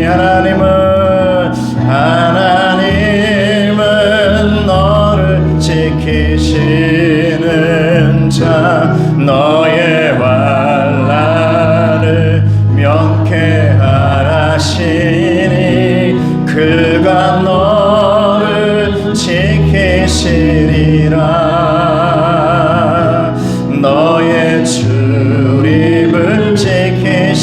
하나님은 너를 지키시는 자, 너의 환난을 명쾌하시니 그가 너를 지키시리라. 너의 출입을 지키시리라.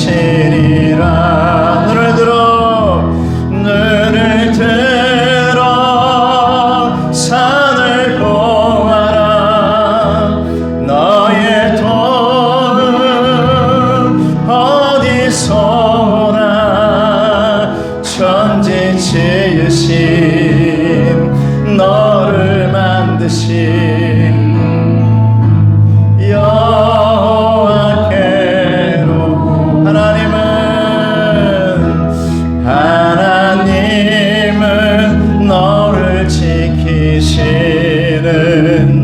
눈을 들어 산을 보아라. 너의 도움 어디서 오나. 천지 지으신 너를 만드신 여호와께로. 하나님은 너를 지키시는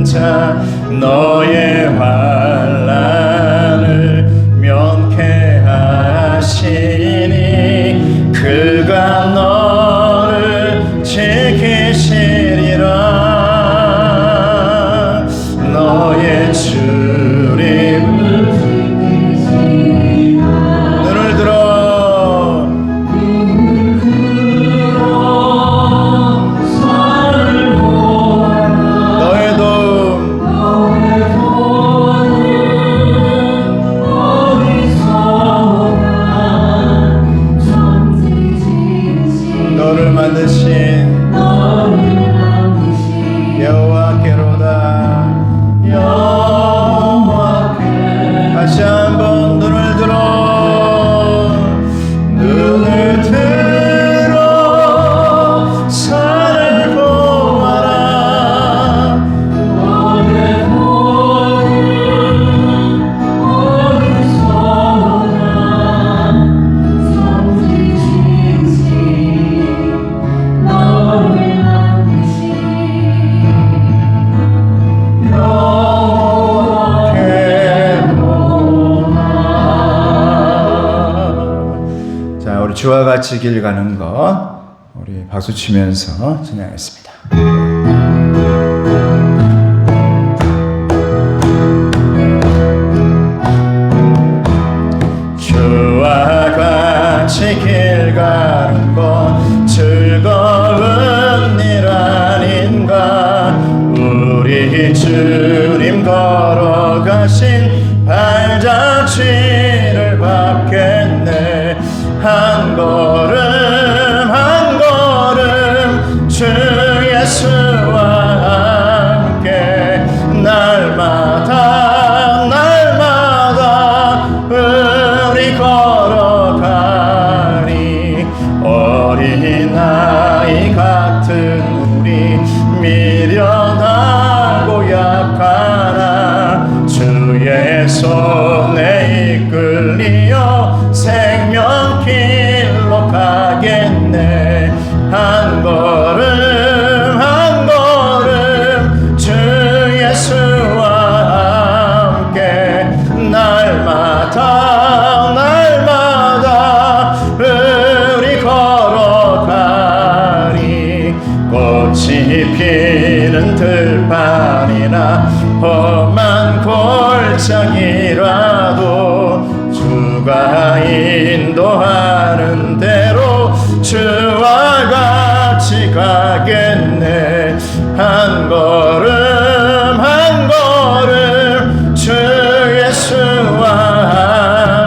자, 너의 환난을 명쾌하시니 그가 너를 지키시리라. 너의 출입을 눈을 들어 너의 도움 너를 만드신 여호와께로다. 여호와께. 다시 한번 눈을 들어 산을 보아라. 너의 도움 어디서 오나. 천지 지으신 너를 만드신 자, 우리 주와 같이 길 가는 것 우리 박수 치면서 찬양하겠습니다. 주와 같이 길 가는 것 즐거운 일 아닌가. 우리 주님 걸어가신 발자취를 밟겠네. 한 걸음 한 걸음 주 예수와 함께 날마다 날마다 우리 걸어가리. 어린아이 같은 우리 미련하고 약하나 주의 손에 이끌리어 생명길로 가겠네. 한 걸음 한 걸음 주 예수와 함께 날마다 날마다 우리 걸어가리. 꽃이 피는 들판이나 험한 골짜기라도 주가 인도하는 대로 주와 같이 가겠네. 한 걸음 한 걸음 주 예수와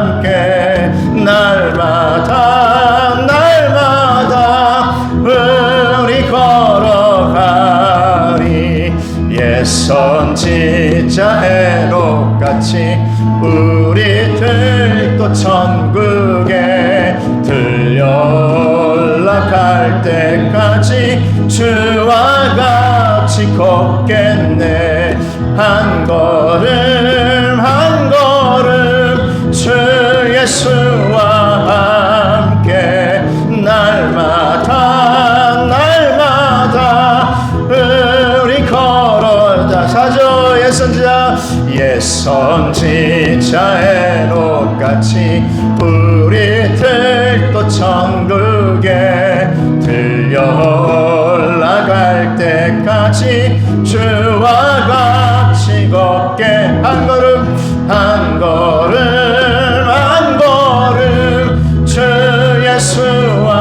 함께 날마다 날마다 우리 걸어가리. 옛 선지자 에녹같이 우리들도 천국에 들려 올라갈 때까지 주와 같이 걷겠네. 한 걸음 한 걸음 주 예수와 함께 날마다 날마다 우리 걸어다. 사죠. 옛 선지자 에녹같이 우리들도 천국 크게 들려 올라갈 때까지 주와 같이 걷게 한 걸음 한 걸음 한 걸음 주 예수와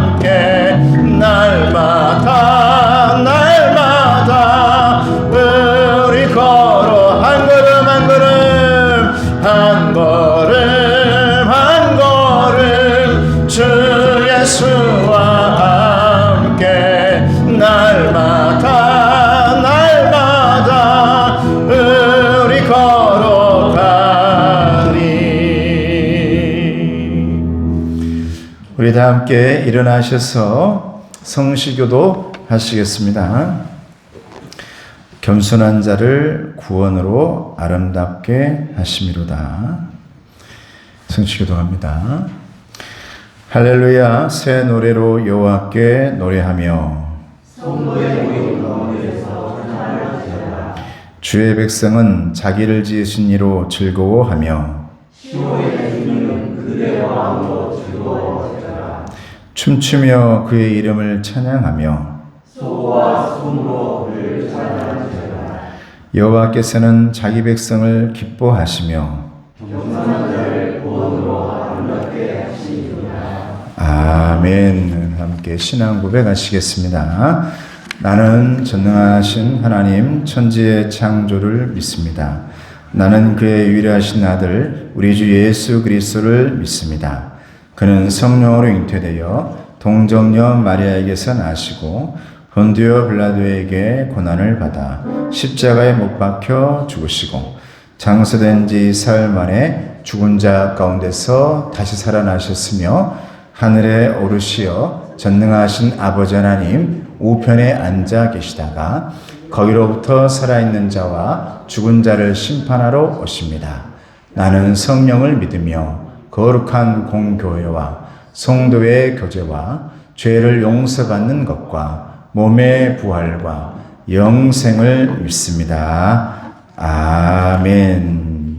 함께 날마다 날마다 우리 걸어 한 걸음 한 걸음 한 걸음 한 걸음 주 예수와 함께 날마다 날마다 우리 걸어가리. 우리 다 함께 일어나셔서 성시교도 하시겠습니다. 겸손한 자를 구원으로 아름답게 하심이로다. 성시교도합니다. 할렐루야. 새 노래로 여호와께 노래하며 주의 백성은 자기를 지으신 이로 즐거워하며 춤추며 그의 이름을 찬양하며 여호와께서는 자기 백성을 기뻐하시며 아멘. 함께 신앙 고백하시겠습니다. 나는 전능하신 하나님 천지의 창조를 믿습니다. 나는 그의 유일하신 아들 우리 주 예수 그리스도를 믿습니다. 그는 성령으로 잉태되어 동정녀 마리아에게서 나시고 본디오 빌라도에게 고난을 받아 십자가에 못 박혀 죽으시고 장사된 지 사흘 만에 죽은 자 가운데서 다시 살아나셨으며 하늘에 오르시어 전능하신 아버지 하나님 우편에 앉아 계시다가 거기로부터 살아있는 자와 죽은 자를 심판하러 오십니다. 나는 성령을 믿으며 거룩한 공교회와 성도의 교제와 죄를 용서받는 것과 몸의 부활과 영생을 믿습니다. 아멘.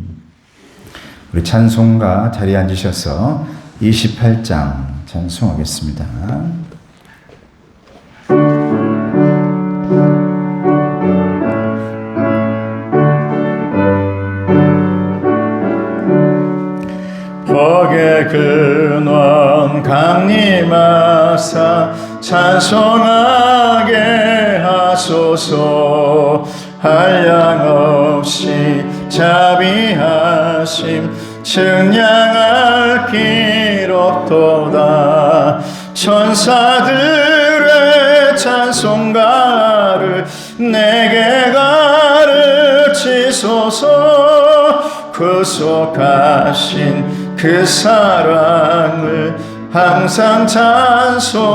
우리 찬송가 자리에 앉으셔서 28장 찬송하겠습니다. 복의 근원 강림하사 찬송하게 하소서. 한량없이 자비하심 측량할 길 없도다. 천사들의 찬송가를 내게 가르치소서. 구속하신 그 사랑을 항상 찬송합니다.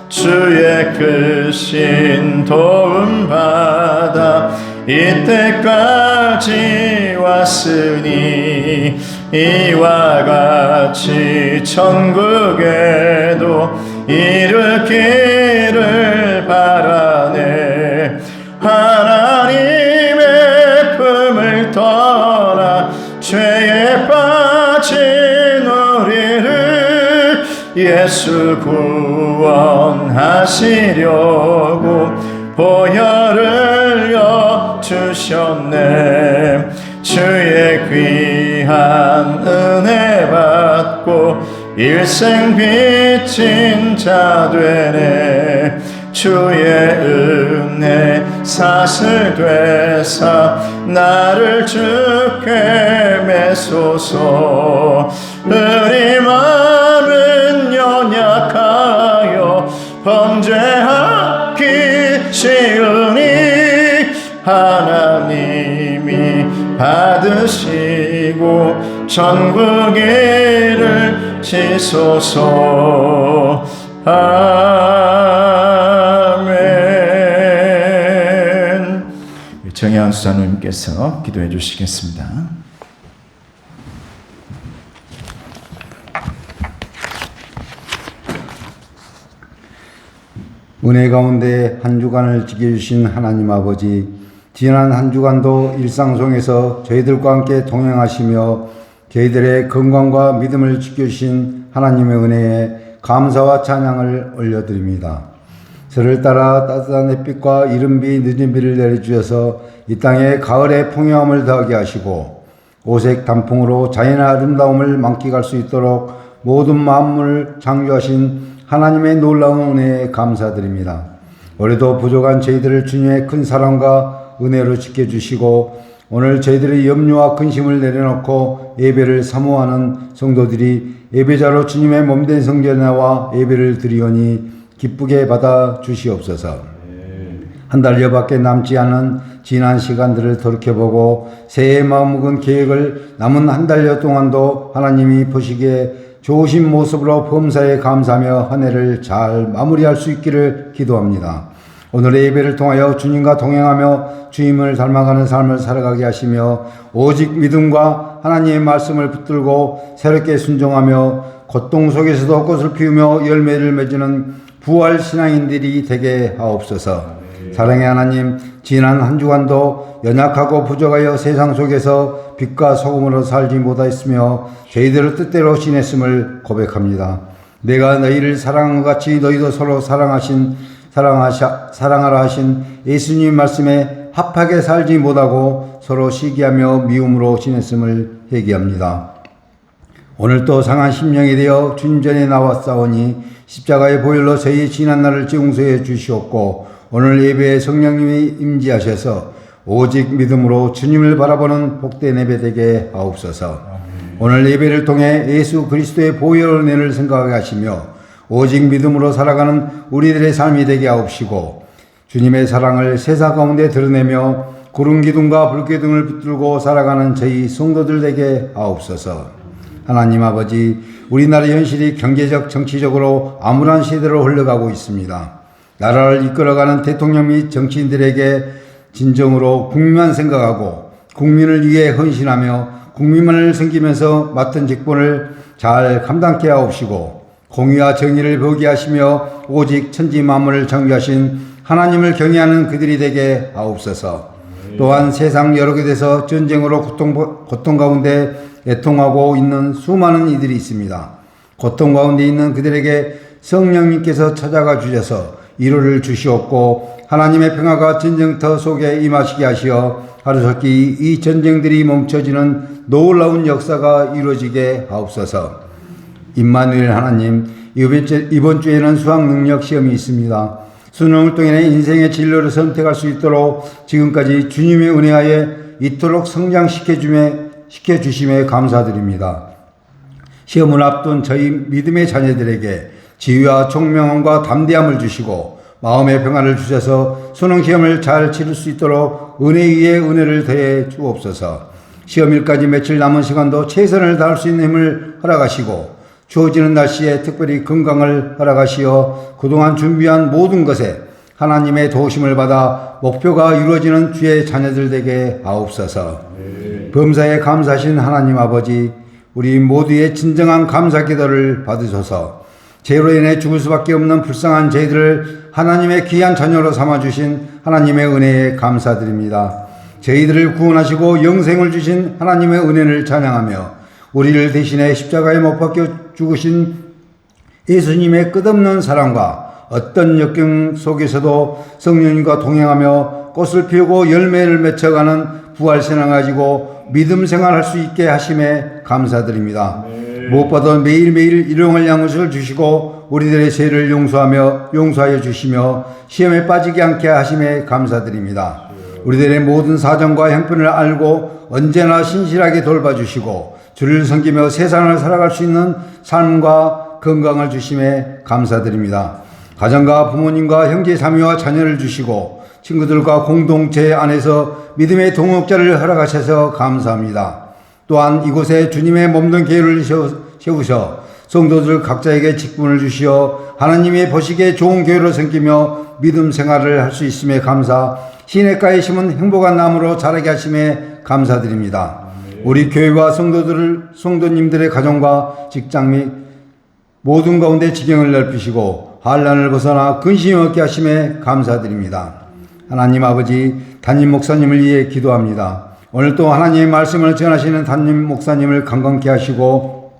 주의 크신 도움 받아 이때까지 왔으니 이와 같이 천국에도 이르기를 바라네. 하나님의 품을 떠나 죄에 빠진 우리를 예수 구원하시려고 보혈을 주셨네. 주의 귀한 은혜 받고 일생 빚진 자 되네. 주의 은혜 사슬 되사 나를 주께 매소서. 우리 마음은 연약하여 범죄하기 쉬우니 하나님이 받으시고 천국 이를 지소서. 아멘. 정혜원 수사님께서 기도해 주시겠습니다. 은혜 가운데 한 주간을 지켜주신 하나님 아버지, 지난 한 주간도 일상 속에서 저희들과 함께 동행하시며 저희들의 건강과 믿음을 지켜주신 하나님의 은혜에 감사와 찬양을 올려드립니다. 설을 따라 따뜻한 햇빛과 이른 비 늦은 비를 내려주셔서 이 땅에 가을의 풍요함을 더하게 하시고 오색 단풍으로 자연의 아름다움을 만끽할 수 있도록 모든 만물을 창조하신 하나님의 놀라운 은혜에 감사드립니다. 올해도 부족한 저희들을 주님의 큰 사랑과 은혜로 지켜주시고 오늘 저희들의 염려와 근심을 내려놓고 예배를 사모하는 성도들이 예배자로 주님의 몸된 성전에 나와 예배를 드리오니 기쁘게 받아 주시옵소서. 한 달여밖에 남지 않은 지난 시간들을 돌이켜보고 새해 마음먹은 계획을 남은 한 달여 동안도 하나님이 보시기에 좋으신 모습으로 범사에 감사하며 한 해를 잘 마무리할 수 있기를 기도합니다. 오늘의 예배를 통하여 주님과 동행하며 주님을 닮아가는 삶을 살아가게 하시며 오직 믿음과 하나님의 말씀을 붙들고 새롭게 순종하며 고통 속에서도 꽃을 피우며 열매를 맺는 부활 신앙인들이 되게 하옵소서. 사랑의 하나님, 지난 한 주간도 연약하고 부족하여 세상 속에서 빛과 소금으로 살지 못하였으며 저희들을 뜻대로 지냈음을 고백합니다. 내가 너희를 사랑한 것 같이 너희도 서로 사랑하라 하신 예수님 말씀에 합하게 살지 못하고 서로 시기하며 미움으로 지냈음을 회개합니다. 오늘 또 상한 심령이 되어 주님 전에 나왔사오니 십자가의 보혈로 저희의 지난 날을 용서해 주시옵고 오늘 예배에 성령님이 임재하셔서 오직 믿음으로 주님을 바라보는 복된 예배 되게 하옵소서. 오늘 예배를 통해 예수 그리스도의 보혈 은혜를 생각하게 하시며 오직 믿음으로 살아가는 우리들의 삶이 되게 하옵시고 주님의 사랑을 세상 가운데 드러내며 구름 기둥과 불 기둥을 붙들고 살아가는 저희 성도들 되게 하옵소서. 하나님 아버지, 우리나라 현실이 경제적 정치적으로 암울한 시대로 흘러가고 있습니다. 나라를 이끌어가는 대통령 및 정치인들에게 진정으로 국민만 생각하고 국민을 위해 헌신하며 국민만을 섬기면서 맡은 직분을 잘 감당케 하옵시고 공의와 정의를 보게 하시며 오직 천지 만물을 창조하신 하나님을 경외하는 그들이 되게 하옵소서. 또한 세상 여러 곳에서 전쟁으로 고통 가운데 애통하고 있는 수많은 이들이 있습니다. 고통 가운데 있는 그들에게 성령님께서 찾아가 주셔서 위로를 주시옵고 하나님의 평화가 전쟁터 속에 임하시게 하시어 하루속히 이 전쟁들이 멈춰지는 놀라운 역사가 이루어지게 하옵소서. 임마누엘 하나님, 이번 주에는 수학능력 시험이 있습니다. 수능을 통해 인생의 진로를 선택할 수 있도록 지금까지 주님의 은혜하에 이토록 성장시켜 주심에 감사드립니다. 시험을 앞둔 저희 믿음의 자녀들에게 지혜와 총명함과 담대함을 주시고 마음의 평안을 주셔서 수능 시험을 잘 치를 수 있도록 은혜 위에 은혜를 더해 주옵소서. 시험일까지 며칠 남은 시간도 최선을 다할 수 있는 힘을 허락하시고 추워지는 날씨에 특별히 건강을 허락하시어 그동안 준비한 모든 것에 하나님의 도우심을 받아 목표가 이루어지는 주의 자녀들 되게 하옵소서. 범사에 감사하신 하나님 아버지, 우리 모두의 진정한 감사 기도를 받으소서. 죄로 인해 죽을 수밖에 없는 불쌍한 저희들을 하나님의 귀한 자녀로 삼아주신 하나님의 은혜에 감사드립니다. 저희들을 구원하시고 영생을 주신 하나님의 은혜를 찬양하며 우리를 대신해 십자가에 못 박혀 죽으신 예수님의 끝없는 사랑과 어떤 역경 속에서도 성령님과 동행하며 꽃을 피우고 열매를 맺혀가는 부활신앙을 가지고 믿음 생활할 수 있게 하심에 감사드립니다. 무엇보다 매일매일 일용할 양식을 주시고 우리들의 죄를 용서하여 주시며 시험에 빠지지 않게 하심에 감사드립니다. 우리들의 모든 사정과 형편을 알고 언제나 신실하게 돌봐주시고 주를 섬기며 세상을 살아갈 수 있는 삶과 건강을 주심에 감사드립니다. 가정과 부모님과 형제 자매와 자녀를 주시고 친구들과 공동체 안에서 믿음의 동역자를 허락하셔서 감사합니다. 또한 이곳에 주님의 몸된 교회를 세우셔 성도들 각자에게 직분을 주시어 하나님이 보시기에 좋은 교회로 섬기며 믿음 생활을 할 수 있음에 감사, 시냇가에 심은 행복한 나무로 자라게 하심에 감사드립니다. 우리 교회와 성도님들의 가정과 직장 및 모든 가운데 지경을 넓히시고 환난을 벗어나 근심이 없게 하심에 감사드립니다. 하나님 아버지, 담임 목사님을 위해 기도합니다. 오늘 또 하나님의 말씀을 전하시는 담임 목사님을 건강케 하시고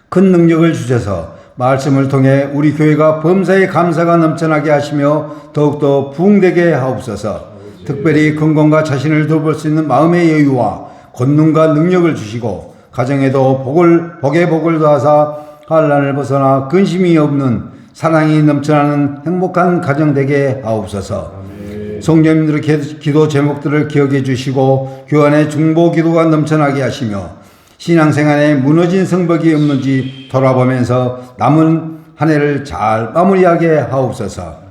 큰 능력을 주셔서 말씀을 통해 우리 교회가 범사에 감사가 넘쳐나게 하시며 더욱더 부흥되게 하옵소서. 특별히 건강과 자신을 돌볼 수 있는 마음의 여유와 권능과 능력을 주시고 가정에도 복의 복을 더하사 환난을 벗어나 근심이 없는 사랑이 넘쳐나는 행복한 가정 되게 하옵소서. 성도님들의 기도 제목들을 기억해 주시고 교환의 중보 기도가 넘쳐나게 하시며 신앙생활에 무너진 성벽이 없는지 돌아보면서 남은 한 해를 잘 마무리하게 하옵소서.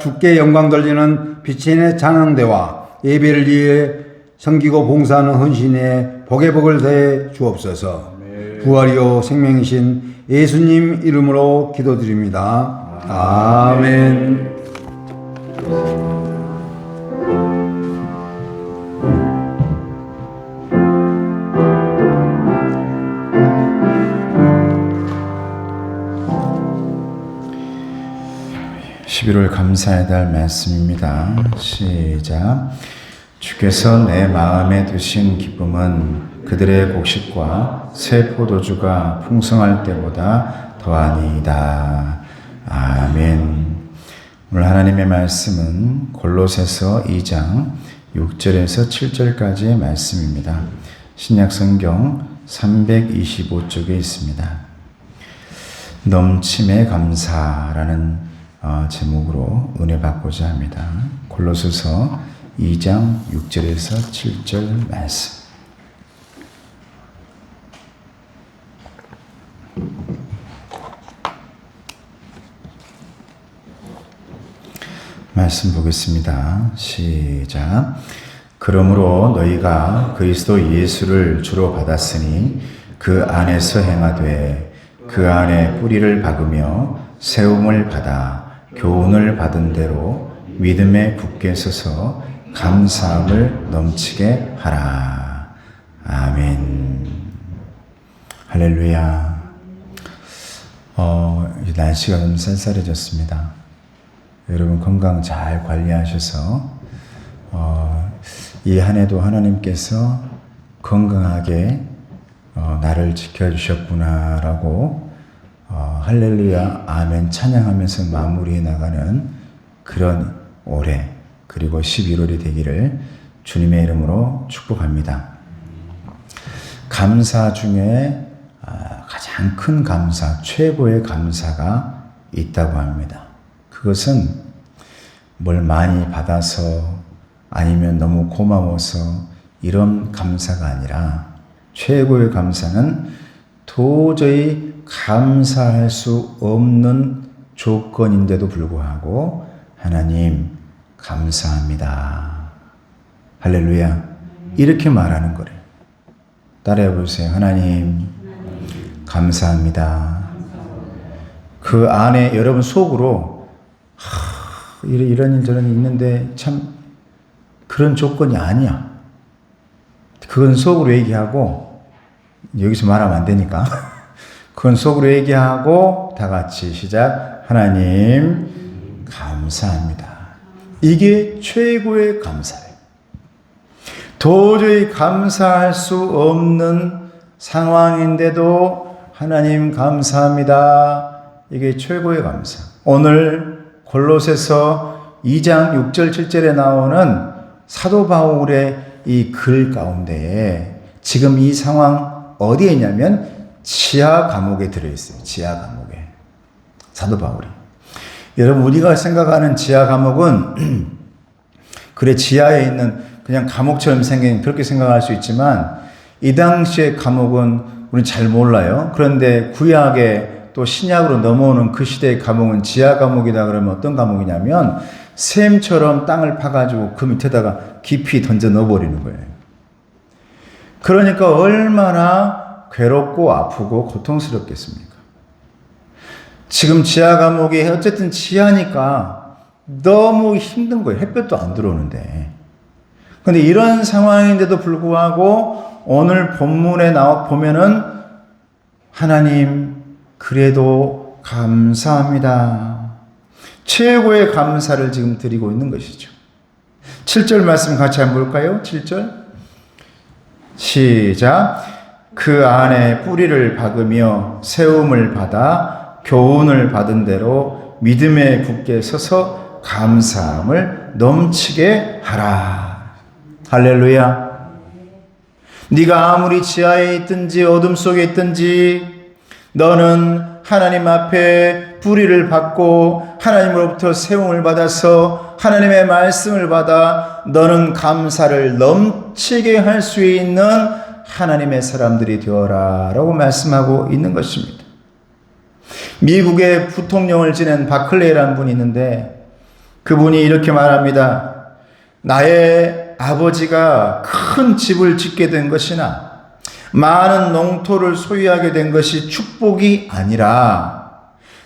주께 영광 돌리는 빛의 찬양대와 예배를 위해 섬기고 봉사하는 헌신에 복의 복을 더해 주옵소서. 부활이요 생명이신 예수님 이름으로 기도드립니다. 아멘. 11월 감사의 달 말씀입니다. 시작. 주께서 내 마음에 두신 기쁨은 그들의 곡식과 새 포도주가 풍성할 때보다 더하니이다. 아멘. 오늘 하나님의 말씀은 골로새서 2장 6절에서 7절까지의 말씀입니다. 신약성경 325쪽에 있습니다. 넘침의 감사라는 제목으로 은혜 받고자 합니다. 골로새서 2장 6절에서 7절 말씀. 말씀 보겠습니다. 시작. 그러므로 너희가 그리스도 예수를 주로 받았으니 그 안에서 행하되 그 안에 뿌리를 박으며 세움을 받아 교훈을 받은 대로 믿음에 굳게 서서 감사함을 넘치게 하라. 아멘. 할렐루야. 날씨가 좀 쌀쌀해졌습니다. 여러분 건강 잘 관리하셔서 이 한 해도 하나님께서 건강하게 나를 지켜주셨구나라고 할렐루야 아멘 찬양하면서 마무리해 나가는 그런 올해 그리고 11월이 되기를 주님의 이름으로 축복합니다. 감사 중에 가장 큰 감사, 최고의 감사가 있다고 합니다. 그것은 뭘 많이 받아서 아니면 너무 고마워서 이런 감사가 아니라 최고의 감사는 도저히 감사할 수 없는 조건인데도 불구하고 하나님 감사합니다. 할렐루야. 이렇게 말하는 거래요. 따라해 보세요. 하나님 감사합니다. 그 안에 여러분 속으로 이런 일 저런 일 있는데 참 그런 조건이 아니야. 그건 속으로 얘기하고 여기서 말하면 안 되니까 그건 속으로 얘기하고 다 같이 시작. 하나님 감사합니다. 이게 최고의 감사예요. 도저히 감사할 수 없는 상황인데도 하나님 감사합니다. 이게 최고의 감사. 오늘 골로새서 2장 6절 7절에 나오는 사도 바울의 이 글 가운데에 지금 이 상황 어디에 있냐면 지하 감옥에 들어있어요. 지하 감옥에. 사도 바울이. 여러분 우리가 생각하는 지하 감옥은 그래 지하에 있는 그냥 감옥처럼 생긴 그렇게 생각할 수 있지만 이 당시의 감옥은 우리는 잘 몰라요. 그런데 구약에 또 신약으로 넘어오는 그 시대의 감옥은 지하 감옥이다 그러면 어떤 감옥이냐면 샘처럼 땅을 파가지고 그 밑에다가 깊이 던져 넣어버리는 거예요. 그러니까 얼마나 괴롭고 아프고 고통스럽겠습니까? 지금 지하 감옥이 어쨌든 지하니까 너무 힘든 거예요. 햇볕도 안 들어오는데. 근데 이런 상황인데도 불구하고 오늘 본문에 보면은 하나님 그래도 감사합니다. 최고의 감사를 지금 드리고 있는 것이죠. 7절 말씀 같이 한번 볼까요? 7절. 시작. 그 안에 뿌리를 박으며 세움을 받아 교훈을 받은 대로 믿음에 굳게 서서 감사함을 넘치게 하라. 할렐루야. 네가 아무리 지하에 있든지 어둠 속에 있든지 너는 하나님 앞에 뿌리를 받고 하나님으로부터 세움을 받아서 하나님의 말씀을 받아 너는 감사를 넘치게 할 수 있는 하나님의 사람들이 되어라 라고 말씀하고 있는 것입니다. 미국의 부통령을 지낸 바클레이라는 분이 있는데 그분이 이렇게 말합니다. 나의 아버지가 큰 집을 짓게 된 것이나 많은 농토를 소유하게 된 것이 축복이 아니라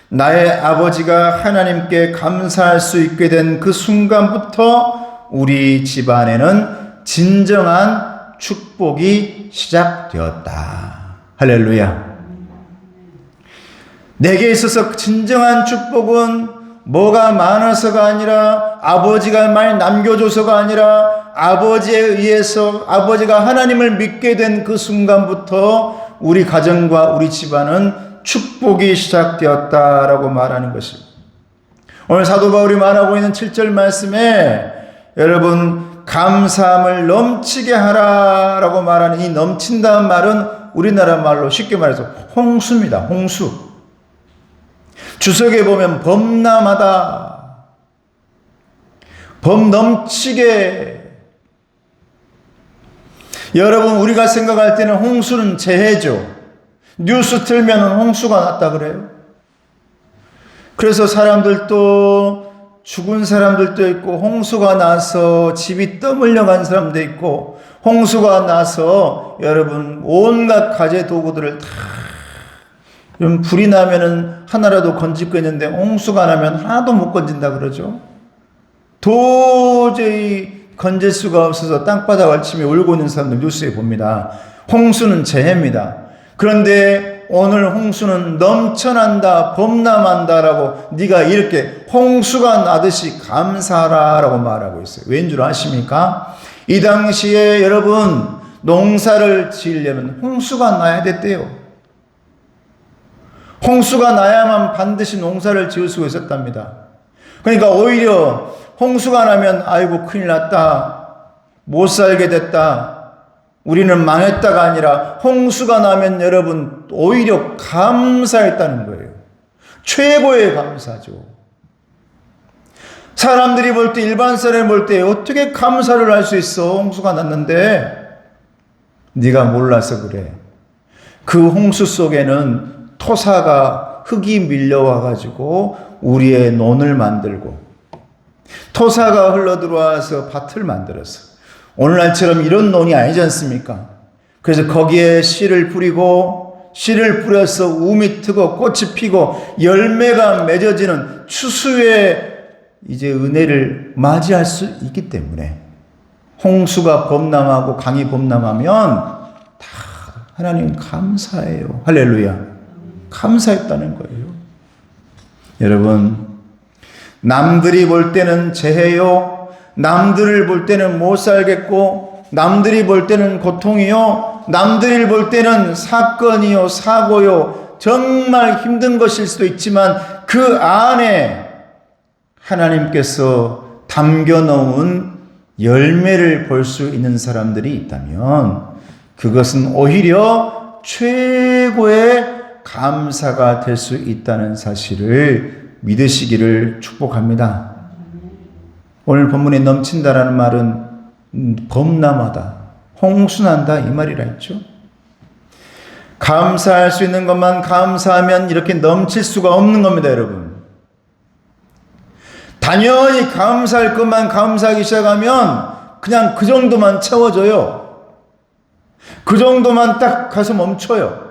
나의 아버지가 하나님께 감사할 수 있게 된 그 순간부터 우리 집안에는 진정한 축복이 시작되었다. 할렐루야. 내게 있어서 진정한 축복은 뭐가 많아서가 아니라 아버지가 많이 남겨줘서가 아니라 아버지에 의해서 아버지가 하나님을 믿게 된 그 순간부터 우리 가정과 우리 집안은 축복이 시작되었다라고 말하는 것입니다. 오늘 사도 바울이 말하고 있는 7절 말씀에 여러분 감사함을 넘치게 하라라고 말하는 이 넘친다는 말은 우리나라 말로 쉽게 말해서 홍수입니다. 홍수. 주석에 보면 범람하다, 범넘치게. 여러분 우리가 생각할 때는 홍수는 재해죠. 뉴스 틀면 홍수가 났다 그래요. 그래서 사람들도 죽은 사람들도 있고 홍수가 나서 집이 떠밀려 간 사람도 있고 홍수가 나서 여러분 온갖 가재 도구들을 다 불이 나면은 하나라도 건질 거 있는데 홍수가 나면 하나도 못 건진다 그러죠. 도저히 건질 수가 없어서 땅바닥을 치며 울고 있는 사람들 뉴스에 봅니다. 홍수는 재해입니다. 그런데 오늘 홍수는 넘쳐난다, 범람한다라고 네가 이렇게 홍수가 나듯이 감사하라라고 말하고 있어요. 왠 줄 아십니까? 이 당시에 여러분 농사를 지으려면 홍수가 나야 됐대요. 홍수가 나야만 반드시 농사를 지을 수가 있었답니다. 그러니까 오히려 홍수가 나면 아이고 큰일 났다, 못 살게 됐다, 우리는 망했다가 아니라 홍수가 나면 여러분 오히려 감사했다는 거예요. 최고의 감사죠. 사람들이 볼 때, 일반 사람이 볼 때 어떻게 감사를 할 수 있어? 홍수가 났는데. 네가 몰라서 그래. 그 홍수 속에는 토사가 흙이 밀려와 가지고 우리의 논을 만들고 토사가 흘러들어와서 밭을 만들었어. 오늘날처럼 이런 논이 아니지 않습니까? 그래서 거기에 씨를 뿌리고 씨를 뿌려서 우미 트고 꽃이 피고 열매가 맺어지는 추수의 이제 은혜를 맞이할 수 있기 때문에 홍수가 범람하고 강이 범람하면 다 하나님 감사해요. 할렐루야. 감사했다는 거예요. 여러분 남들이 볼 때는 재해요. 남들을 볼 때는 못 살겠고 남들이 볼 때는 고통이요. 남들이 볼 때는 사건이요, 사고요. 정말 힘든 것일 수도 있지만 그 안에 하나님께서 담겨놓은 열매를 볼 수 있는 사람들이 있다면 그것은 오히려 최고의 감사가 될 수 있다는 사실을 믿으시기를 축복합니다. 오늘 본문에 넘친다라는 말은 범람하다, 홍수난다 이 말이라 했죠. 감사할 수 있는 것만 감사하면 이렇게 넘칠 수가 없는 겁니다, 여러분. 당연히 감사할 것만 감사하기 시작하면 그냥 그 정도만 채워져요. 그 정도만 딱 가서 멈춰요.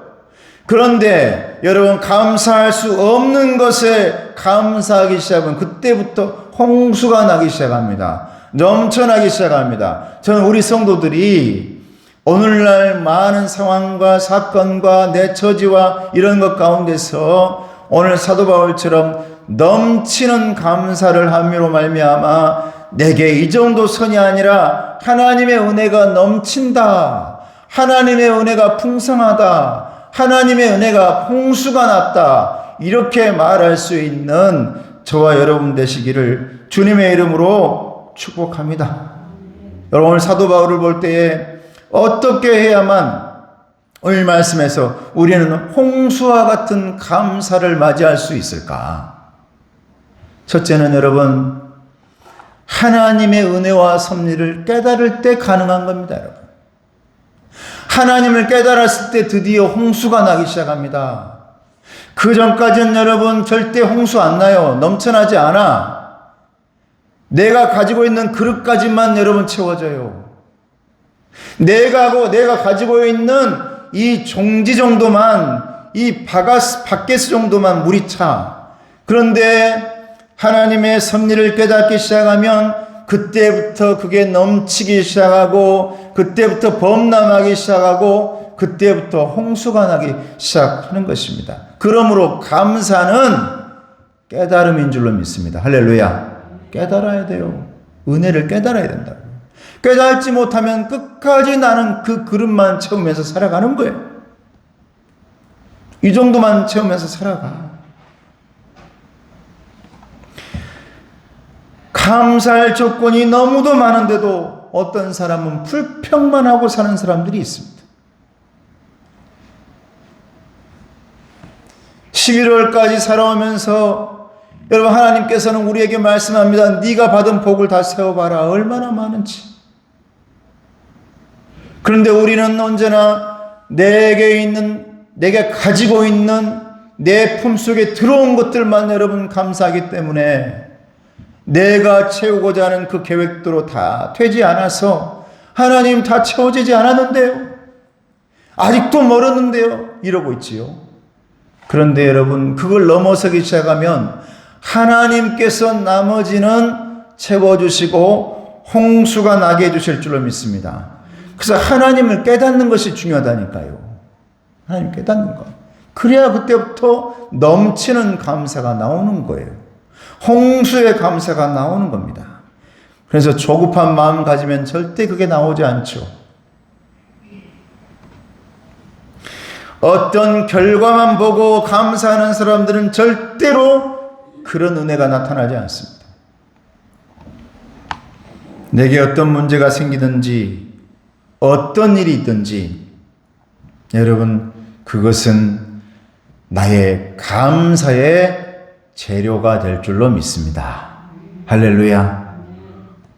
그런데 여러분 감사할 수 없는 것에 감사하기 시작하면 그때부터 홍수가 나기 시작합니다. 넘쳐나기 시작합니다. 저는 우리 성도들이 오늘날 많은 상황과 사건과 내 처지와 이런 것 가운데서 오늘 사도 바울처럼 넘치는 감사를 함으로 말미암아 내게 이 정도 선이 아니라 하나님의 은혜가 넘친다, 하나님의 은혜가 풍성하다, 하나님의 은혜가 홍수가 났다, 이렇게 말할 수 있는 저와 여러분 되시기를 주님의 이름으로 축복합니다. 여러분, 오늘 사도 바울을 볼 때에 어떻게 해야만 오늘 말씀에서 우리는 홍수와 같은 감사를 맞이할 수 있을까? 첫째는 여러분, 하나님의 은혜와 섭리를 깨달을 때 가능한 겁니다, 여러분. 하나님을 깨달았을 때 드디어 홍수가 나기 시작합니다. 그 전까지는 여러분 절대 홍수 안 나요. 넘쳐나지 않아. 내가 가지고 있는 그릇까지만 여러분 채워져요. 내가 가지고 있는 이 종지 정도만, 이 바게스 정도만 물이 차. 그런데 하나님의 섭리를 깨닫기 시작하면 그때부터 그게 넘치기 시작하고, 그때부터 범람하기 시작하고, 그때부터 홍수가 나기 시작하는 것입니다. 그러므로 감사는 깨달음인 줄로 믿습니다. 할렐루야. 깨달아야 돼요. 은혜를 깨달아야 된다고. 깨달지 못하면 끝까지 나는 그 그릇만 채우면서 살아가는 거예요. 이 정도만 채우면서 살아가. 감사할 조건이 너무도 많은데도 어떤 사람은 불평만 하고 사는 사람들이 있습니다. 11월까지 살아오면서 여러분, 하나님께서는 우리에게 말씀합니다. 네가 받은 복을 다 세어봐라. 얼마나 많은지. 그런데 우리는 언제나 내게 가지고 있는 내 품속에 들어온 것들만 여러분 감사하기 때문에 내가 채우고자 하는 그 계획대로 다 되지 않아서 하나님 다 채워지지 않았는데요. 아직도 멀었는데요. 이러고 있지요. 그런데 여러분, 그걸 넘어서기 시작하면 하나님께서 나머지는 채워주시고 홍수가 나게 해주실 줄로 믿습니다. 그래서 하나님을 깨닫는 것이 중요하다니까요. 하나님 깨닫는 것. 그래야 그때부터 넘치는 감사가 나오는 거예요. 홍수의 감사가 나오는 겁니다. 그래서 조급한 마음 가지면 절대 그게 나오지 않죠. 어떤 결과만 보고 감사하는 사람들은 절대로 그런 은혜가 나타나지 않습니다. 내게 어떤 문제가 생기든지 어떤 일이 있든지 여러분, 그것은 나의 감사의 재료가 될 줄로 믿습니다. 할렐루야.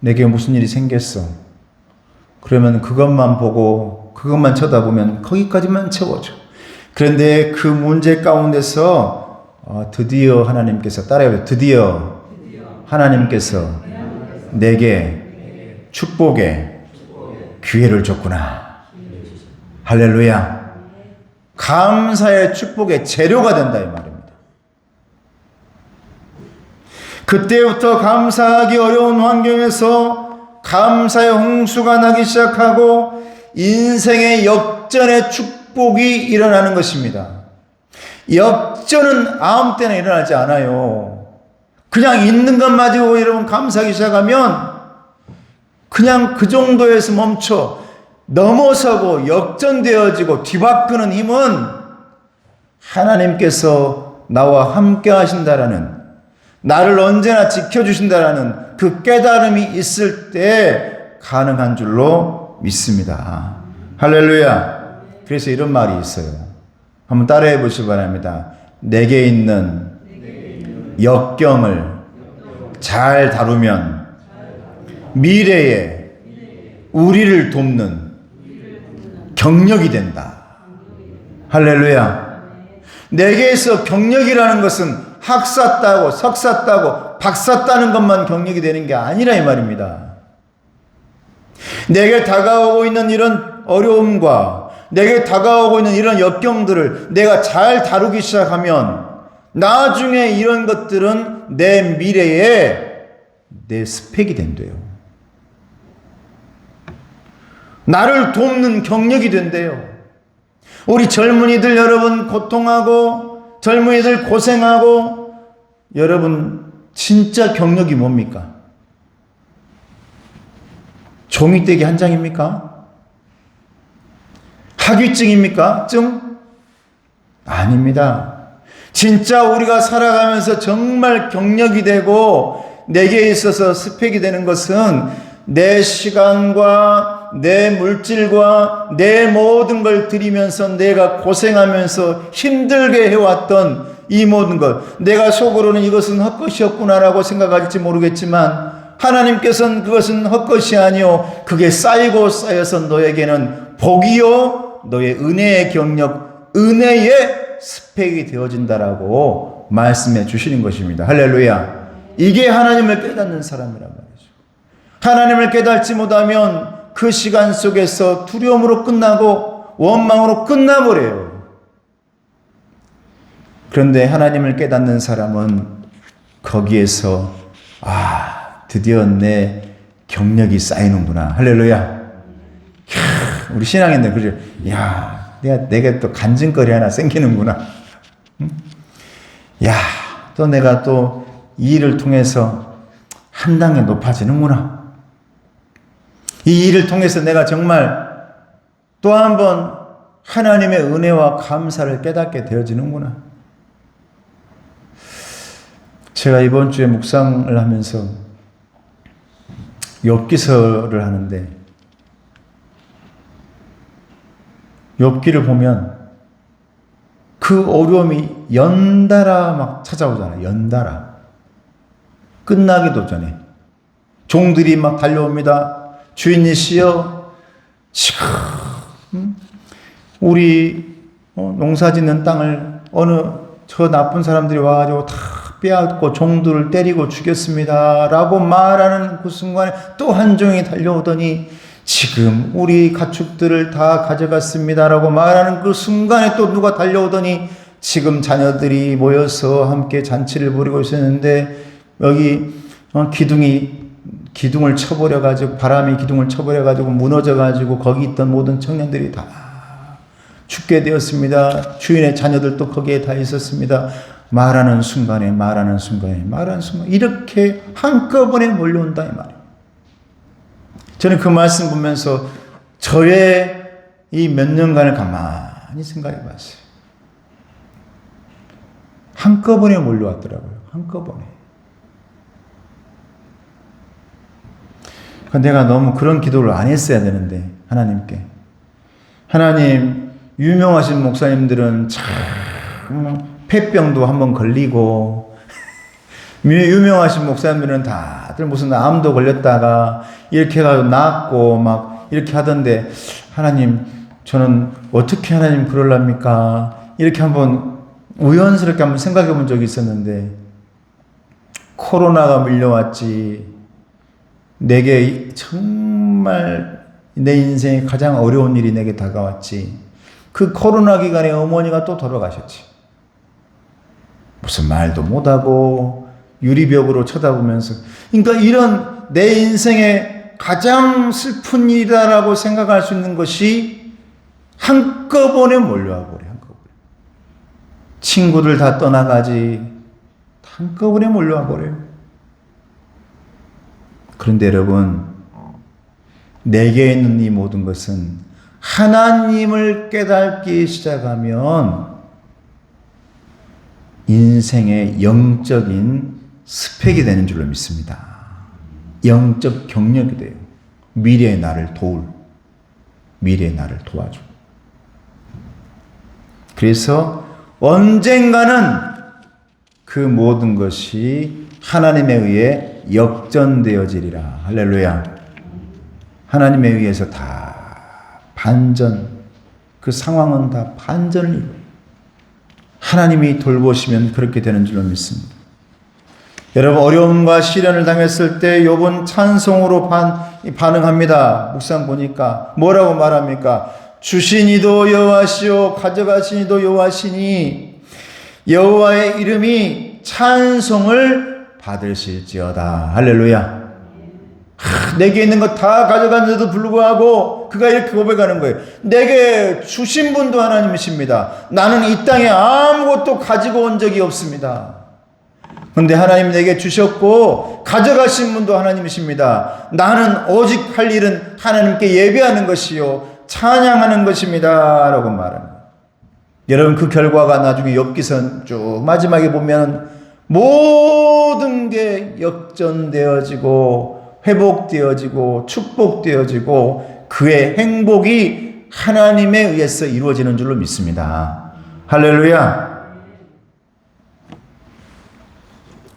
내게 무슨 일이 생겼어. 그러면 그것만 보고 그것만 쳐다보면 거기까지만 채워줘. 그런데 그 문제 가운데서 드디어 하나님께서, 따라해요. 드디어 하나님께서 내게 축복의 기회를 줬구나. 할렐루야. 감사의 축복의 재료가 된다 이 말입니다. 그때부터 감사하기 어려운 환경에서 감사의 홍수가 나기 시작하고 인생의 역전의 축복이 일어나는 것입니다. 역전은 아무 때나 일어나지 않아요. 그냥 있는 것 가지고 여러분 감사하기 시작하면 그냥 그 정도에서 멈춰 넘어서고 역전되어지고 뒤바꾸는 힘은 하나님께서 나와 함께 하신다라는, 나를 언제나 지켜주신다라는 그 깨달음이 있을 때 가능한 줄로 믿습니다. 할렐루야. 그래서 이런 말이 있어요. 한번 따라해 보시기 바랍니다. 내게 있는 역경을 잘 다루면 미래에 우리를 돕는 경력이 된다. 할렐루야. 내게서 경력이라는 것은 학사 따고 석사 따고 박사 따는 것만 경력이 되는 게 아니라 이 말입니다. 내게 다가오고 있는 이런 어려움과 내게 다가오고 있는 이런 역경들을 내가 잘 다루기 시작하면 나중에 이런 것들은 내 미래에 내 스펙이 된대요. 나를 돕는 경력이 된대요. 우리 젊은이들 여러분 고통하고 젊은이들 고생하고 여러분 진짜 경력이 뭡니까? 종이떼기 한 장입니까? 사기증입니까? 증? 아닙니다. 진짜 우리가 살아가면서 정말 경력이 되고 내게 있어서 스펙이 되는 것은 내 시간과 내 물질과 내 모든 걸 들이면서 내가 고생하면서 힘들게 해왔던 이 모든 것, 내가 속으로는 이것은 헛것이었구나라고 생각할지 모르겠지만 하나님께서는 그것은 헛것이 아니요 그게 쌓이고 쌓여서 너에게는 복이요 너의 은혜의 경력, 은혜의 스펙이 되어진다라고 말씀해 주시는 것입니다. 할렐루야. 이게 하나님을 깨닫는 사람이란 말이죠. 하나님을 깨닫지 못하면 그 시간 속에서 두려움으로 끝나고 원망으로 끝나버려요. 그런데 하나님을 깨닫는 사람은 거기에서 드디어 내 경력이 쌓이는구나. 할렐루야. 우리 신앙인들 그죠? 야, 내가 또 간증거리 하나 생기는구나. 야, 또 내가 또 이 일을 통해서 한 단계 높아지는구나. 이 일을 통해서 내가 정말 또 한 번 하나님의 은혜와 감사를 깨닫게 되어지는구나. 제가 이번 주에 묵상을 하면서 욥기서를 하는데 욥기를 보면 그 어려움이 연달아 막 찾아오잖아요. 연달아. 끝나기도 전에 종들이 막 달려옵니다. 주인이시여 지금 우리 농사짓는 땅을 어느 저 나쁜 사람들이 와가지고 다 빼앗고 종들을 때리고 죽였습니다 라고 말하는 그 순간에 또 한 종이 달려오더니 지금 우리 가축들을 다 가져갔습니다 라고 말하는 그 순간에 또 누가 달려오더니 지금 자녀들이 모여서 함께 잔치를 벌이고 있었는데 여기 기둥을 쳐버려가지고 바람이 기둥을 쳐버려가지고 무너져가지고 거기 있던 모든 청년들이 다 죽게 되었습니다. 주인의 자녀들도 거기에 다 있었습니다. 말하는 순간에 이렇게 한꺼번에 몰려온다 이 말이에요. 저는 그 말씀 보면서 저의 이 몇 년간을 가만히 생각해 봤어요. 한꺼번에 몰려왔더라고요. 한꺼번에. 내가 너무 그런 기도를 안 했어야 되는데 하나님께. 하나님 유명하신 목사님들은 참 폐병도 한번 걸리고 유명하신 목사님들은 다들 무슨 암도 걸렸다가 이렇게 해가지고 낫고 막 이렇게 하던데 하나님 저는 어떻게 하나님 그럴랍니까? 이렇게 한번 우연스럽게 한번 생각해 본 적이 있었는데 코로나가 밀려왔지. 내게 정말 내 인생에 가장 어려운 일이 내게 다가왔지. 그 코로나 기간에 어머니가 또 돌아가셨지. 무슨 말도 못하고 유리벽으로 쳐다보면서. 그러니까 이런 내 인생에 가장 슬픈 일이다라고 생각할 수 있는 것이 한꺼번에 몰려와 버려. 한꺼번에. 친구들 다 떠나가지. 한꺼번에 몰려와 버려요. 그런데 여러분, 내게 있는 이 모든 것은 하나님을 깨닫기 시작하면 인생의 영적인 스펙이 되는 줄로 믿습니다. 영적 경력이 돼요. 미래의 나를 도울, 미래의 나를 도와줘. 그래서 언젠가는 그 모든 것이 하나님에 의해 역전되어지리라. 할렐루야. 하나님에 의해서 다 반전, 그 상황은 다 반전을 이루어요. 하나님이 돌보시면 그렇게 되는 줄로 믿습니다. 여러분 어려움과 시련을 당했을 때 욥은 찬송으로 반응합니다. 묵상 보니까 뭐라고 말합니까? 주신 이도 여호와시오 가져가신 이도 여호와시니 여호와의 이름이 찬송을 받으실지어다. 할렐루야. 내게 있는 거 다 가져갔는데도 불구하고 그가 이렇게 고백하는 거예요. 내게 주신 분도 하나님이십니다. 나는 이 땅에 아무것도 가지고 온 적이 없습니다. 그런데 하나님 내게 주셨고 가져가신 분도 하나님이십니다. 나는 오직 할 일은 하나님께 예배하는 것이요 찬양하는 것입니다. 라고 말합니다. 여러분, 그 결과가 나중에 욥기서 쭉 마지막에 보면 모든 게 역전되어지고 회복되어지고 축복되어지고 그의 행복이 하나님에 의해서 이루어지는 줄로 믿습니다. 할렐루야.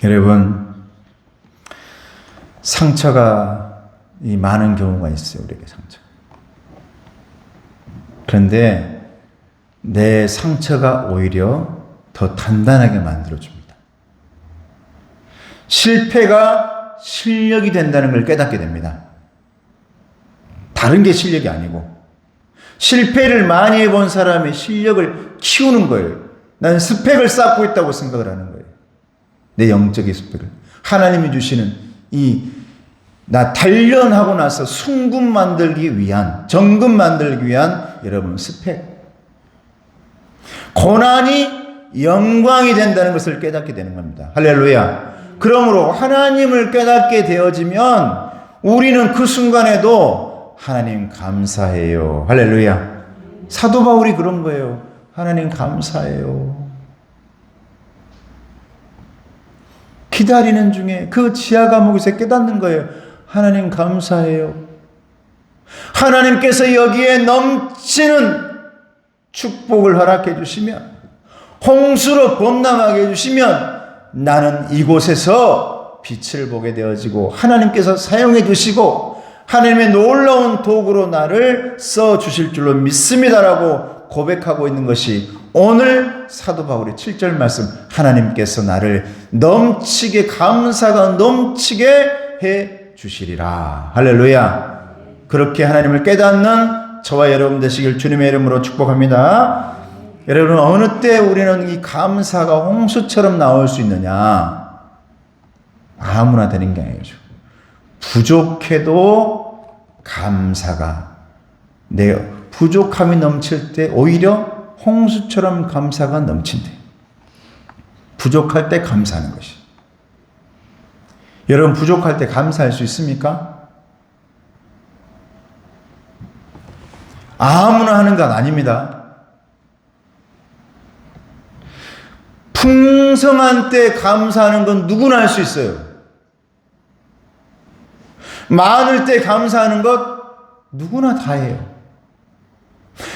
여러분, 상처가 많은 경우가 있어요. 우리에게 상처. 그런데 내 상처가 오히려 더 단단하게 만들어줍니다. 실패가 실력이 된다는 걸 깨닫게 됩니다. 다른 게 실력이 아니고 실패를 많이 해본 사람의 실력을 키우는 거예요. 나는 스펙을 쌓고 있다고 생각을 하는 거예요. 내 영적인 스펙을. 하나님이 주시는 나 단련하고 나서 순금 만들기 위한, 정금 만들기 위한 여러분 스펙. 고난이 영광이 된다는 것을 깨닫게 되는 겁니다. 할렐루야. 그러므로 하나님을 깨닫게 되어지면 우리는 그 순간에도 하나님 감사해요. 할렐루야. 사도 바울이 그런 거예요. 하나님 감사해요. 기다리는 중에 그 지하 감옥에서 깨닫는 거예요. 하나님 감사해요. 하나님께서 여기에 넘치는 축복을 허락해 주시면, 홍수로 범람하게 해주시면 나는 이곳에서 빛을 보게 되어지고 하나님께서 사용해 주시고 하나님의 놀라운 도구로 나를 써 주실 줄로 믿습니다라고 고백하고 있는 것이 오늘 사도 바울의 7절 말씀, 하나님께서 나를 넘치게, 감사가 넘치게 해 주시리라. 할렐루야. 그렇게 하나님을 깨닫는 저와 여러분 되시길 주님의 이름으로 축복합니다. 여러분, 어느 때 우리는 이 감사가 홍수처럼 나올 수 있느냐? 아무나 되는 게 아니죠. 부족해도 감사가, 내 부족함이 넘칠 때 오히려 홍수처럼 감사가 넘친대. 부족할 때 감사하는 것이. 여러분, 부족할 때 감사할 수 있습니까? 아무나 하는 건 아닙니다. 풍성한 때 감사하는 건 누구나 할 수 있어요. 많을 때 감사하는 것 누구나 다 해요.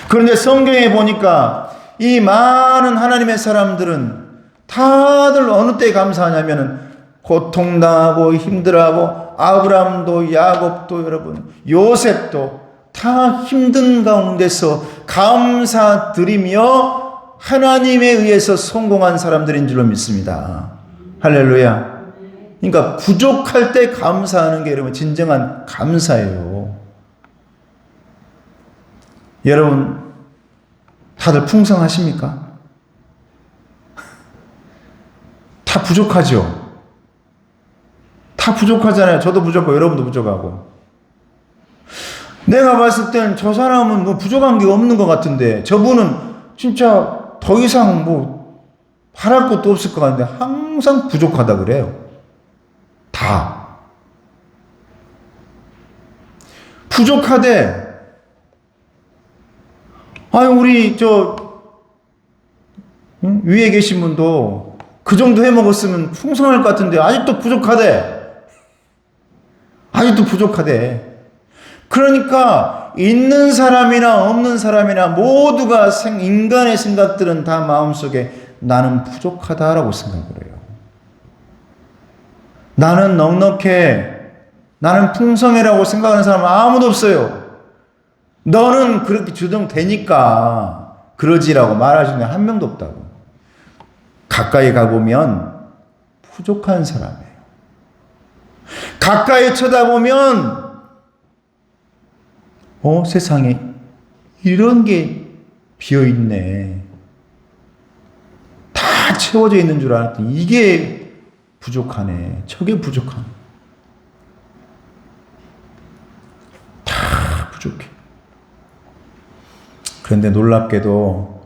그런데 성경에 보니까 이 많은 하나님의 사람들은 다들 어느 때 감사하냐면은 고통당하고 힘들어하고, 아브라함도 야곱도 여러분, 요셉도 다 힘든 가운데서 감사드리며 하나님에 의해서 성공한 사람들인 줄로 믿습니다. 할렐루야. 그러니까 부족할 때 감사하는 게 여러분 진정한 감사예요. 여러분, 다들 풍성하십니까? 다 부족하죠? 다 부족하잖아요. 저도 부족하고 여러분도 부족하고. 내가 봤을 땐 저 사람은 뭐 부족한 게 없는 것 같은데 저분은 진짜 더 이상 뭐 바랄 것도 없을 것 같은데 항상 부족하다 그래요. 다. 부족하대. 아유, 우리 위에 계신 분도 그 정도 해 먹었으면 풍성할 것 같은데 아직도 부족하대. 아직도 부족하대. 그러니까 있는 사람이나 없는 사람이나 모두가 인간의 생각들은 다 마음속에 나는 부족하다라고 생각을 해요. 나는 넉넉해, 나는 풍성해라고 생각하는 사람은 아무도 없어요. 너는 그렇게 주정되니까 그러지라고 말하시는 한 명도 없다고. 가까이 가보면 부족한 사람이에요. 가까이 쳐다보면 세상에 이런 게 비어있네. 다 채워져 있는 줄 알았더니 이게 부족하네. 저게 부족하네. 다 부족해. 그런데 놀랍게도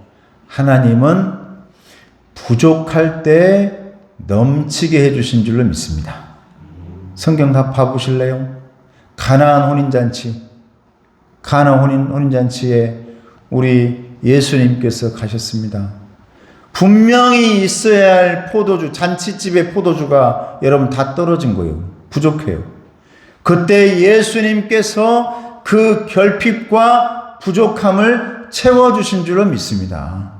하나님은 부족할 때 넘치게 해주신 줄로 믿습니다. 성경 다 봐보실래요? 가나안 혼인잔치. 가나 혼인잔치에 우리 예수님께서 가셨습니다. 분명히 있어야 할 포도주, 잔치집의 포도주가 여러분 다 떨어진 거예요. 부족해요. 그때 예수님께서 그 결핍과 부족함을 채워주신 줄로 믿습니다.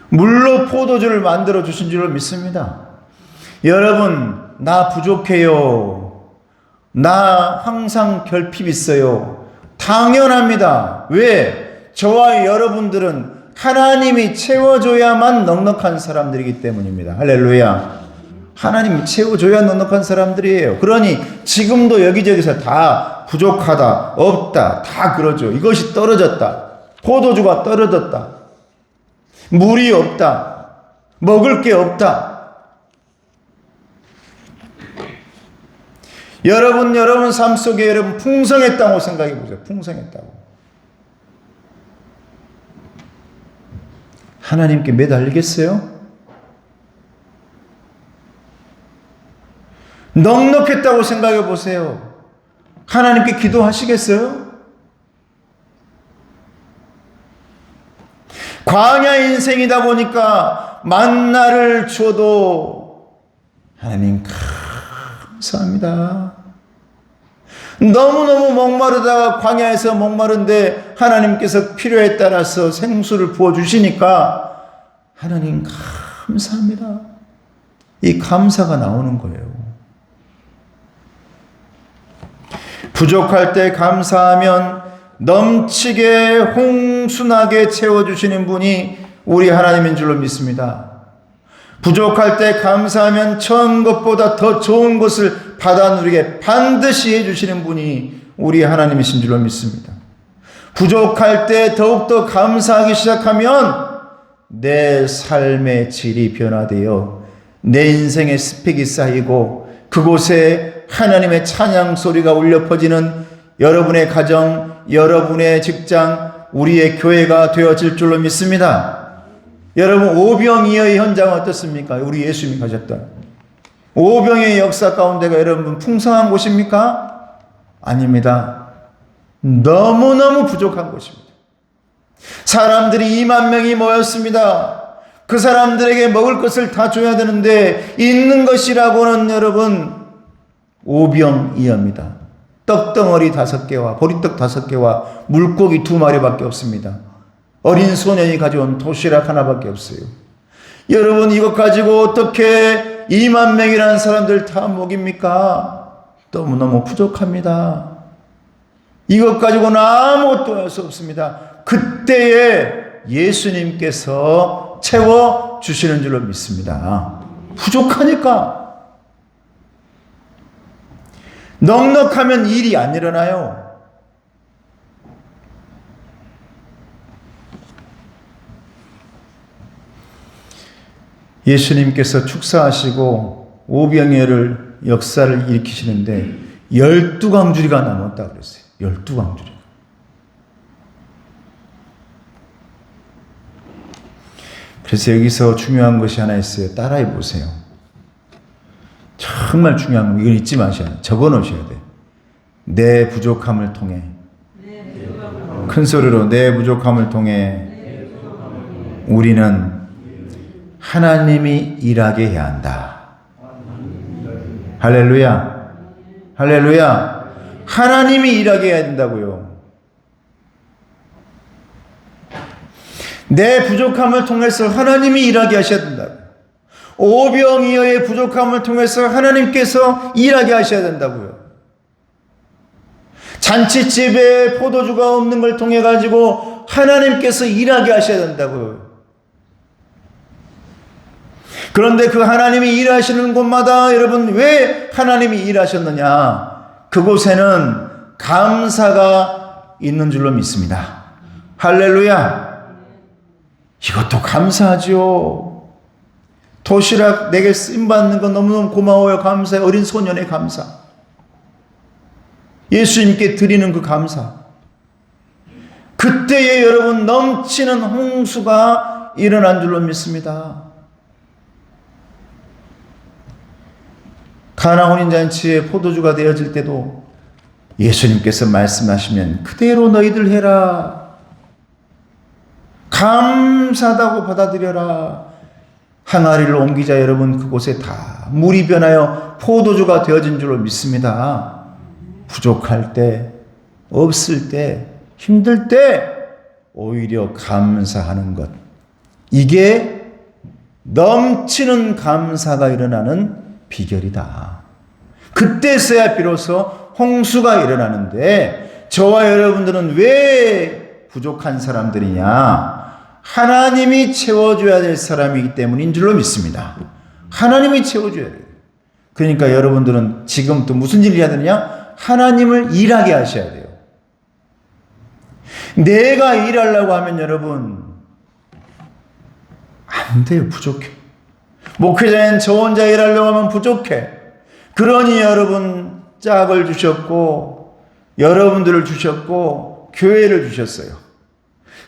물로 포도주를 만들어 주신 줄로 믿습니다. 여러분, 나 부족해요. 나 항상 결핍 있어요. 당연합니다. 왜? 저와 여러분들은 하나님이 채워줘야만 넉넉한 사람들이기 때문입니다. 할렐루야. 하나님이 채워줘야 넉넉한 사람들이에요. 그러니 지금도 여기저기서 다 부족하다, 없다, 다 그러죠. 이것이 떨어졌다. 포도주가 떨어졌다. 물이 없다. 먹을 게 없다. 여러분 삶 속에 여러분 풍성했다고 생각해 보세요. 풍성했다고. 하나님께 매달리겠어요? 넉넉했다고 생각해 보세요. 하나님께 기도하시겠어요? 광야 인생이다 보니까 만나를 줘도 하나님 감사합니다. 너무너무 목마르다가 광야에서 목마른데 하나님께서 필요에 따라서 생수를 부어주시니까 하나님 감사합니다. 이 감사가 나오는 거예요. 부족할 때 감사하면 넘치게 홍순하게 채워주시는 분이 우리 하나님인 줄로 믿습니다. 부족할 때 감사하면 처음 것보다 더 좋은 것을 받아 누리게 반드시 해주시는 분이 우리 하나님이신 줄로 믿습니다. 부족할 때 더욱더 감사하기 시작하면 내 삶의 질이 변화되어 내 인생의 스펙이 쌓이고 그곳에 하나님의 찬양 소리가 울려 퍼지는 여러분의 가정, 여러분의 직장, 우리의 교회가 되어질 줄로 믿습니다. 여러분, 오병이어의 현장은 어떻습니까? 우리 예수님이 가셨던 오병이어의 역사 가운데가 여러분 풍성한 곳입니까? 아닙니다. 너무너무 부족한 곳입니다. 사람들이 2만 명이 모였습니다. 그 사람들에게 먹을 것을 다 줘야 되는데 있는 것이라고는 여러분 오병이어입니다. 떡덩어리 5개와 보리떡 5개와 물고기 2마리밖에 없습니다. 어린 소년이 가져온 도시락 하나밖에 없어요. 여러분, 이것 가지고 어떻게 2만 명이라는 사람들 다 먹입니까? 너무너무 부족합니다. 이것 가지고는 아무것도 할 수 없습니다. 그때에 예수님께서 채워주시는 줄로 믿습니다. 부족하니까. 넉넉하면 일이 안 일어나요. 예수님께서 축사하시고 오병이어를 역사를 일으키시는데 12광주리가 남았다 그랬어요. 12광주리. 그래서 여기서 중요한 것이 하나 있어요. 따라해 보세요. 정말 중요한 거, 이건 잊지 마셔야 돼요. 적어 놓으셔야 돼요. 내 부족함을 통해, 큰 소리로 내 부족함을 통해 우리는 하나님이 일하게 해야 한다. 할렐루야. 할렐루야. 하나님이 일하게 해야 된다고요. 내 부족함을 통해서 하나님이 일하게 하셔야 된다고. 오병이어의 부족함을 통해서 하나님께서 일하게 하셔야 된다고요. 잔치집에 포도주가 없는 걸 통해 가지고 하나님께서 일하게 하셔야 된다고요. 그런데 그 하나님이 일하시는 곳마다 여러분 왜 하나님이 일하셨느냐? 그곳에는 감사가 있는 줄로 믿습니다. 할렐루야. 이것도 감사하죠. 도시락 내게 쓰임받는 건 너무너무 고마워요. 감사해요. 어린 소년의 감사. 예수님께 드리는 그 감사. 그때에 여러분 넘치는 홍수가 일어난 줄로 믿습니다. 가나 혼인잔치에 포도주가 되어질 때도 예수님께서 말씀하시면 그대로 너희들 해라. 감사하다고 받아들여라. 항아리를 옮기자 여러분 그곳에 다 물이 변하여 포도주가 되어진 줄로 믿습니다. 부족할 때, 없을 때, 힘들 때 오히려 감사하는 것. 이게 넘치는 감사가 일어나는 비결이다. 그때서야 비로소 홍수가 일어나는데 저와 여러분들은 왜 부족한 사람들이냐? 하나님이 채워줘야 될 사람이기 때문인 줄로 믿습니다. 하나님이 채워줘야 돼요. 그러니까 여러분들은 지금부터 무슨 일을 해야 되느냐? 하나님을 일하게 하셔야 돼요. 내가 일하려고 하면 여러분 안 돼요. 부족해. 목회자는 저 혼자 일하려고 하면 부족해. 그러니 여러분 짝을 주셨고 여러분들을 주셨고 교회를 주셨어요.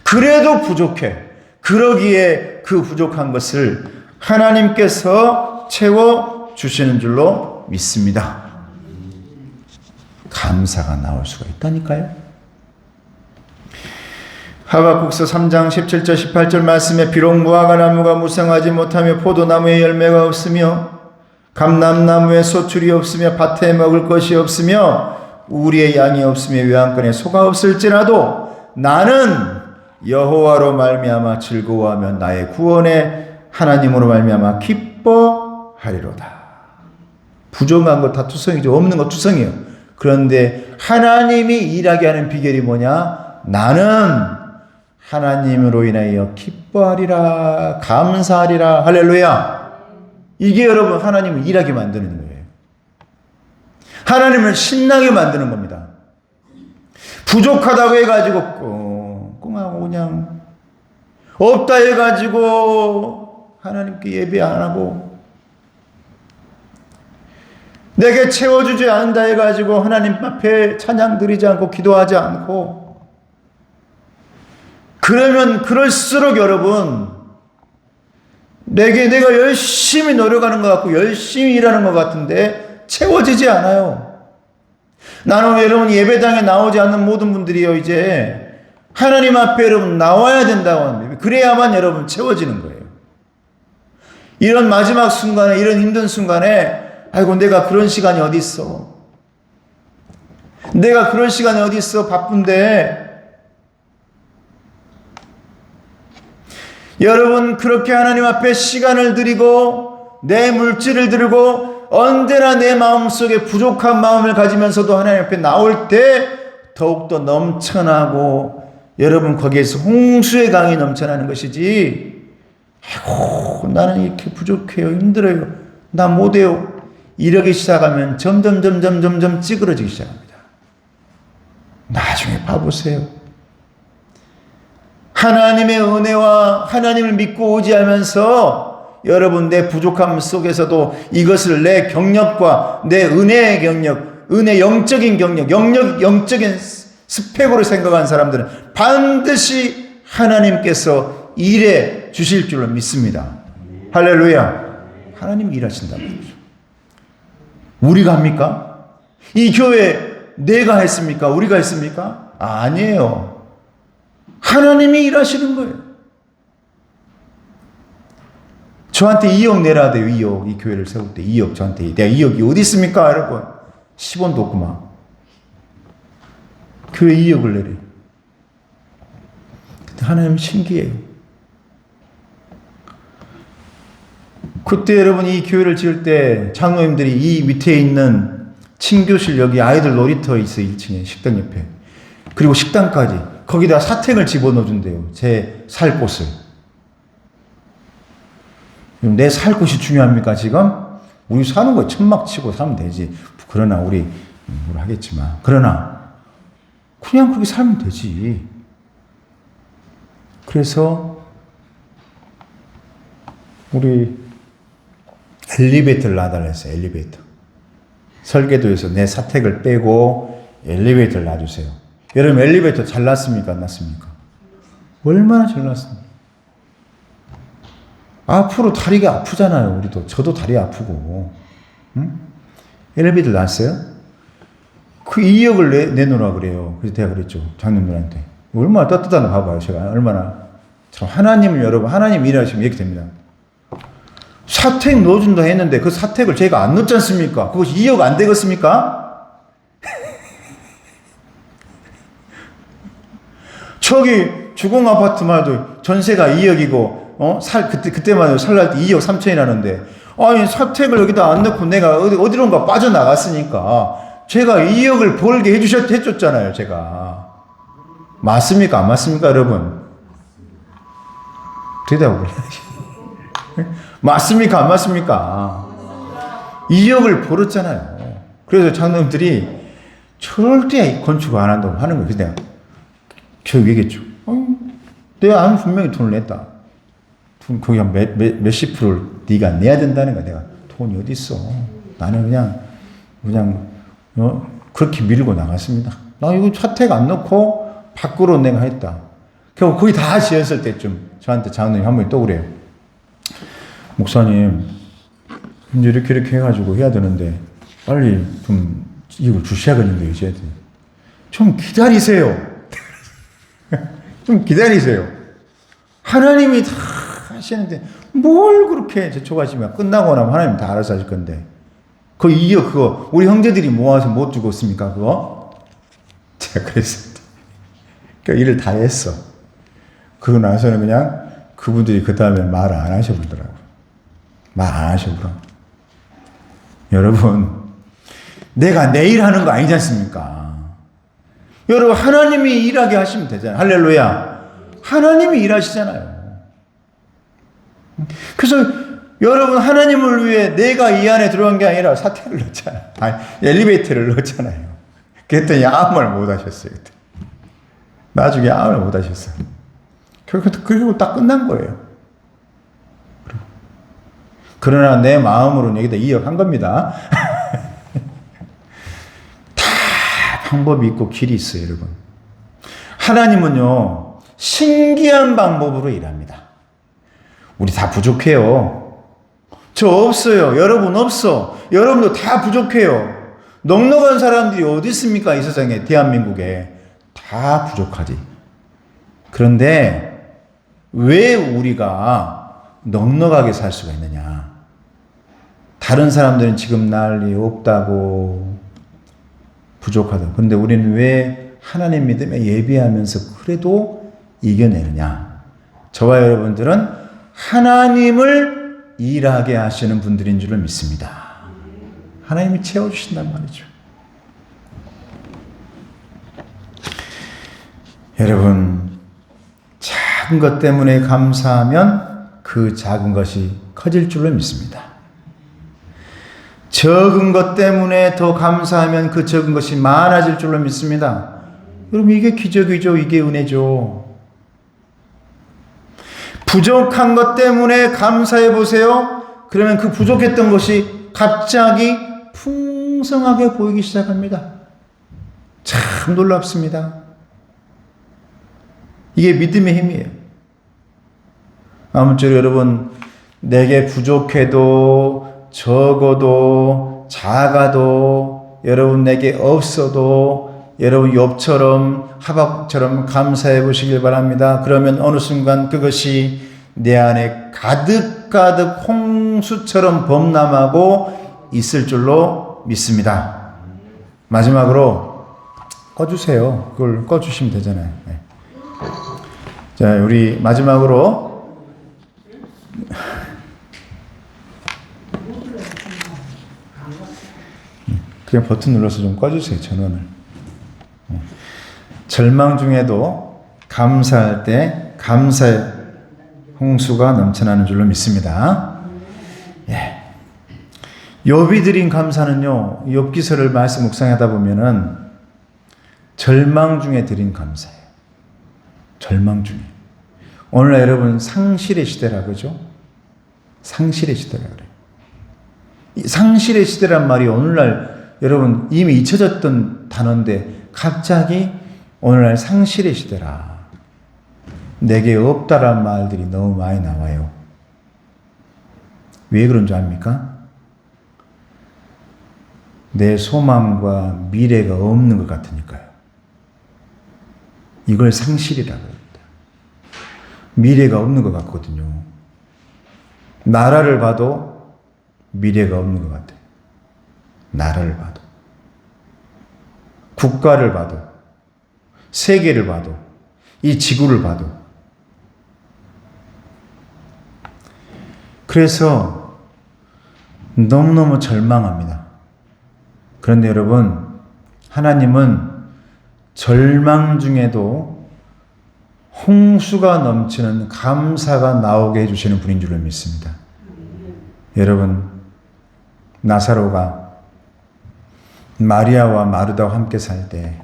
그래도 부족해. 그러기에 그 부족한 것을 하나님께서 채워주시는 줄로 믿습니다. 감사가 나올 수가 있다니까요. 하박국서 3장 17절 18절 말씀에 비록 무화과나무가 무성하지 못하며 포도나무에 열매가 없으며 감람나무에 소출이 없으며 밭에 먹을 것이 없으며 우리의 양이 없으며 외양간에 소가 없을지라도 나는 여호와로 말미암아 즐거워하며 나의 구원의 하나님으로 말미암아 기뻐하리로다. 부족한 것 다 투성이죠. 없는 것 투성이에요. 그런데 하나님이 일하게 하는 비결이 뭐냐? 나는 하나님으로 인하여 기뻐하리라, 감사하리라. 할렐루야. 이게 여러분 하나님을 일하게 만드는 거예요. 하나님을 신나게 만드는 겁니다. 부족하다고 해가지고 꽁꽁하고 그냥 없다 해가지고 하나님께 예배 안 하고 내게 채워주지 않는다 해가지고 하나님 앞에 찬양 드리지 않고 기도하지 않고 그러면 그럴수록 여러분 내가 열심히 노력하는 것 같고 열심히 일하는 것 같은데 채워지지 않아요. 나는 여러분 예배당에 나오지 않는 모든 분들이요 이제 하나님 앞에 여러분 나와야 된다고 합니다. 그래야만 여러분 채워지는 거예요. 이런 마지막 순간에 이런 힘든 순간에 아이고 내가 그런 시간이 어디 있어. 내가 그런 시간이 어디 있어. 바쁜데. 여러분 그렇게 하나님 앞에 시간을 드리고 내 물질을 들고 언제나 내 마음속에 부족한 마음을 가지면서도 하나님 앞에 나올 때 더욱더 넘쳐나고 여러분 거기에서 홍수의 강이 넘쳐나는 것이지 아이고 나는 이렇게 부족해요. 힘들어요. 나 못해요. 이러기 시작하면 점점 찌그러지기 시작합니다. 나중에 봐보세요. 하나님의 은혜와 하나님을 믿고 의지하면서 여러분 내 부족함 속에서도 이것을 내 경력과 내 은혜의 경력, 은혜 영적인 경력, 영적인 스펙으로 생각한 사람들은 반드시 하나님께서 일해 주실 줄로 믿습니다. 할렐루야. 하나님이 일하신다는 거죠. 우리가 합니까? 이 교회 내가 했습니까? 우리가 했습니까? 아니에요. 하나님이 일하시는 거예요. 저한테 2억 내라 돼요. 2억. 이 교회를 세울 때 2억 저한테. 내가 2억이 어디 있습니까? 여러분. 10원도 없구만. 교회 2억을 내래. 근데 하나님 신기해요. 그때 여러분 이 교회를 지을 때 장로님들이 이 밑에 있는 친교실 여기 아이들 놀이터 있어요. 1층에 식당 옆에. 그리고 식당까지. 거기다 사택을 집어넣어 준대요. 제 살 곳을. 내 살 곳이 중요합니까 지금? 우리 사는 거 천막 치고 살면 되지. 그러나 우리 뭘 하겠지만 그러나 그냥 그렇게 살면 되지. 그래서 우리 엘리베이터를 놔달라 했어요. 엘리베이터. 설계도에서 내 사택을 빼고 엘리베이터를 놔주세요. 여러분 엘리베이터 잘 놨습니까? 안 놨습니까? 얼마나 잘 놨습니까? 앞으로 다리가 아프잖아요. 우리도. 저도 다리 아프고. 응? 엘리베이터 놨어요? 그 2억을 내놓으라 그래요. 그래서 내가 그랬죠. 장님들한테. 얼마나 떳떳하나 봐봐요. 제가 얼마나. 참 하나님을 여러분, 하나님 일하시면 이렇게 됩니다. 사택 넣어준다 했는데 그 사택을 제가 안 넣지 않습니까? 그것이 2억 안 되겠습니까? 저기 주공 아파트만 해도 전세가 2억이고, 그때만 해도 살날 때 2억 3천이 나는데, 아니, 사택을 여기다 안 넣고 내가 어디론가 빠져나갔으니까, 제가 2억을 벌게 해줬잖아요, 제가. 맞습니까? 안 맞습니까, 여러분? 대답을 해야지. 맞습니까? 안 맞습니까? 2억을 벌었잖아요. 그래서 장로님들이 절대 건축 안 한다고 하는 거예요. 그래서 내가 결국 얘기했죠. 내가 분명히 돈을 냈다. 거기 한 몇십 프로를 네가 내야 된다는 거야. 내가 돈이 어디 있어. 나는 그냥 그렇게 밀고 나갔습니다. 나 이거 사택 안 넣고 밖으로 내가 했다. 결국 거의 다 지었을 때쯤 저한테 장로님 한 분이 또 그래요. 목사님, 이제 이렇게 해가지고 해야 되는데 빨리 좀 이걸 주셔야겠는데 이제 좀 기다리세요. 좀 기다리세요. 하나님이 다 하시는데 뭘 그렇게 재촉하시면 끝나고 나면 하나님 다 알아서 하실 건데 그 2억 그거 우리 형제들이 모아서 못 주겠습니까 그거? 제가 그랬습니다. 그러니까 일을 다 했어. 그러고 나서는 그냥 그분들이 그 다음에 말 안 하셔보더라고요. 말 안 하셔보더라고요. 여러분, 내가 내일 하는 거 아니지 않습니까? 여러분, 하나님이 일하게 하시면 되잖아요. 할렐루야. 하나님이 일하시잖아요. 그래서 여러분, 하나님을 위해 내가 이 안에 들어간 게 아니라 사택을 넣었잖아요. 아니, 엘리베이터를 넣었잖아요. 그랬더니 아무 말 못 하셨어요. 그때. 나중에 아무 말 못 하셨어요. 그리고 딱 끝난 거예요. 그러나 내 마음으로는 여기다 2억 한 겁니다. 다 방법이 있고 길이 있어요, 여러분. 하나님은요, 신기한 방법으로 일합니다. 우리 다 부족해요. 저 없어요. 여러분 없어. 여러분도 다 부족해요. 넉넉한 사람들이 어디 있습니까? 이 세상에, 대한민국에. 다 부족하지. 그런데 왜 우리가 넉넉하게 살 수가 있느냐? 다른 사람들은 지금 난리 없다고 부족하다. 그런데 우리는 왜 하나님 믿음에 예비하면서 그래도 이겨내느냐? 저와 여러분들은 하나님을 일하게 하시는 분들인 줄을 믿습니다. 하나님이 채워주신단 말이죠. 여러분, 작은 것 때문에 감사하면 그 작은 것이 커질 줄로 믿습니다. 적은 것 때문에 더 감사하면 그 적은 것이 많아질 줄로 믿습니다. 여러분, 이게 기적이죠. 이게 은혜죠. 부족한 것 때문에 감사해 보세요. 그러면 그 부족했던 것이 갑자기 풍성하게 보이기 시작합니다. 참 놀랍습니다. 이게 믿음의 힘이에요. 아무쪼록 여러분, 내게 부족해도 적어도 작아도 여러분 내게 없어도 여러분 욥처럼 하박국처럼 감사해 보시길 바랍니다. 그러면 어느 순간 그것이 내 안에 가득가득 홍수처럼 범람하고 있을 줄로 믿습니다. 마지막으로 꺼주세요. 그걸 꺼주시면 되잖아요. 네. 자, 우리 마지막으로 그냥 버튼 눌러서 좀 꺼주세요. 전원을. 절망 중에도 감사할 때 감사의 홍수가 넘쳐나는 줄로 믿습니다. 예. 욥이 드린 감사는요, 욥기서를 말씀 묵상하다 보면은 절망 중에 드린 감사예요. 절망 중에. 오늘날 여러분 상실의 시대라 그러죠? 상실의 시대라 그래요. 이 상실의 시대란 말이 오늘날 여러분 이미 잊혀졌던 단어인데 갑자기 오늘날 상실의 시대라. 내게 없다란 말들이 너무 많이 나와요. 왜 그런 줄 압니까? 내 소망과 미래가 없는 것 같으니까요. 이걸 상실이라고 합니다. 미래가 없는 것 같거든요. 나라를 봐도 미래가 없는 것 같아요. 나라를 봐도. 국가를 봐도. 세계를 봐도. 이 지구를 봐도. 그래서 너무너무 절망합니다. 그런데 여러분, 하나님은 절망 중에도 홍수가 넘치는 감사가 나오게 해주시는 분인 줄로 믿습니다. 여러분, 나사로가 마리아와 마르다와 함께 살 때,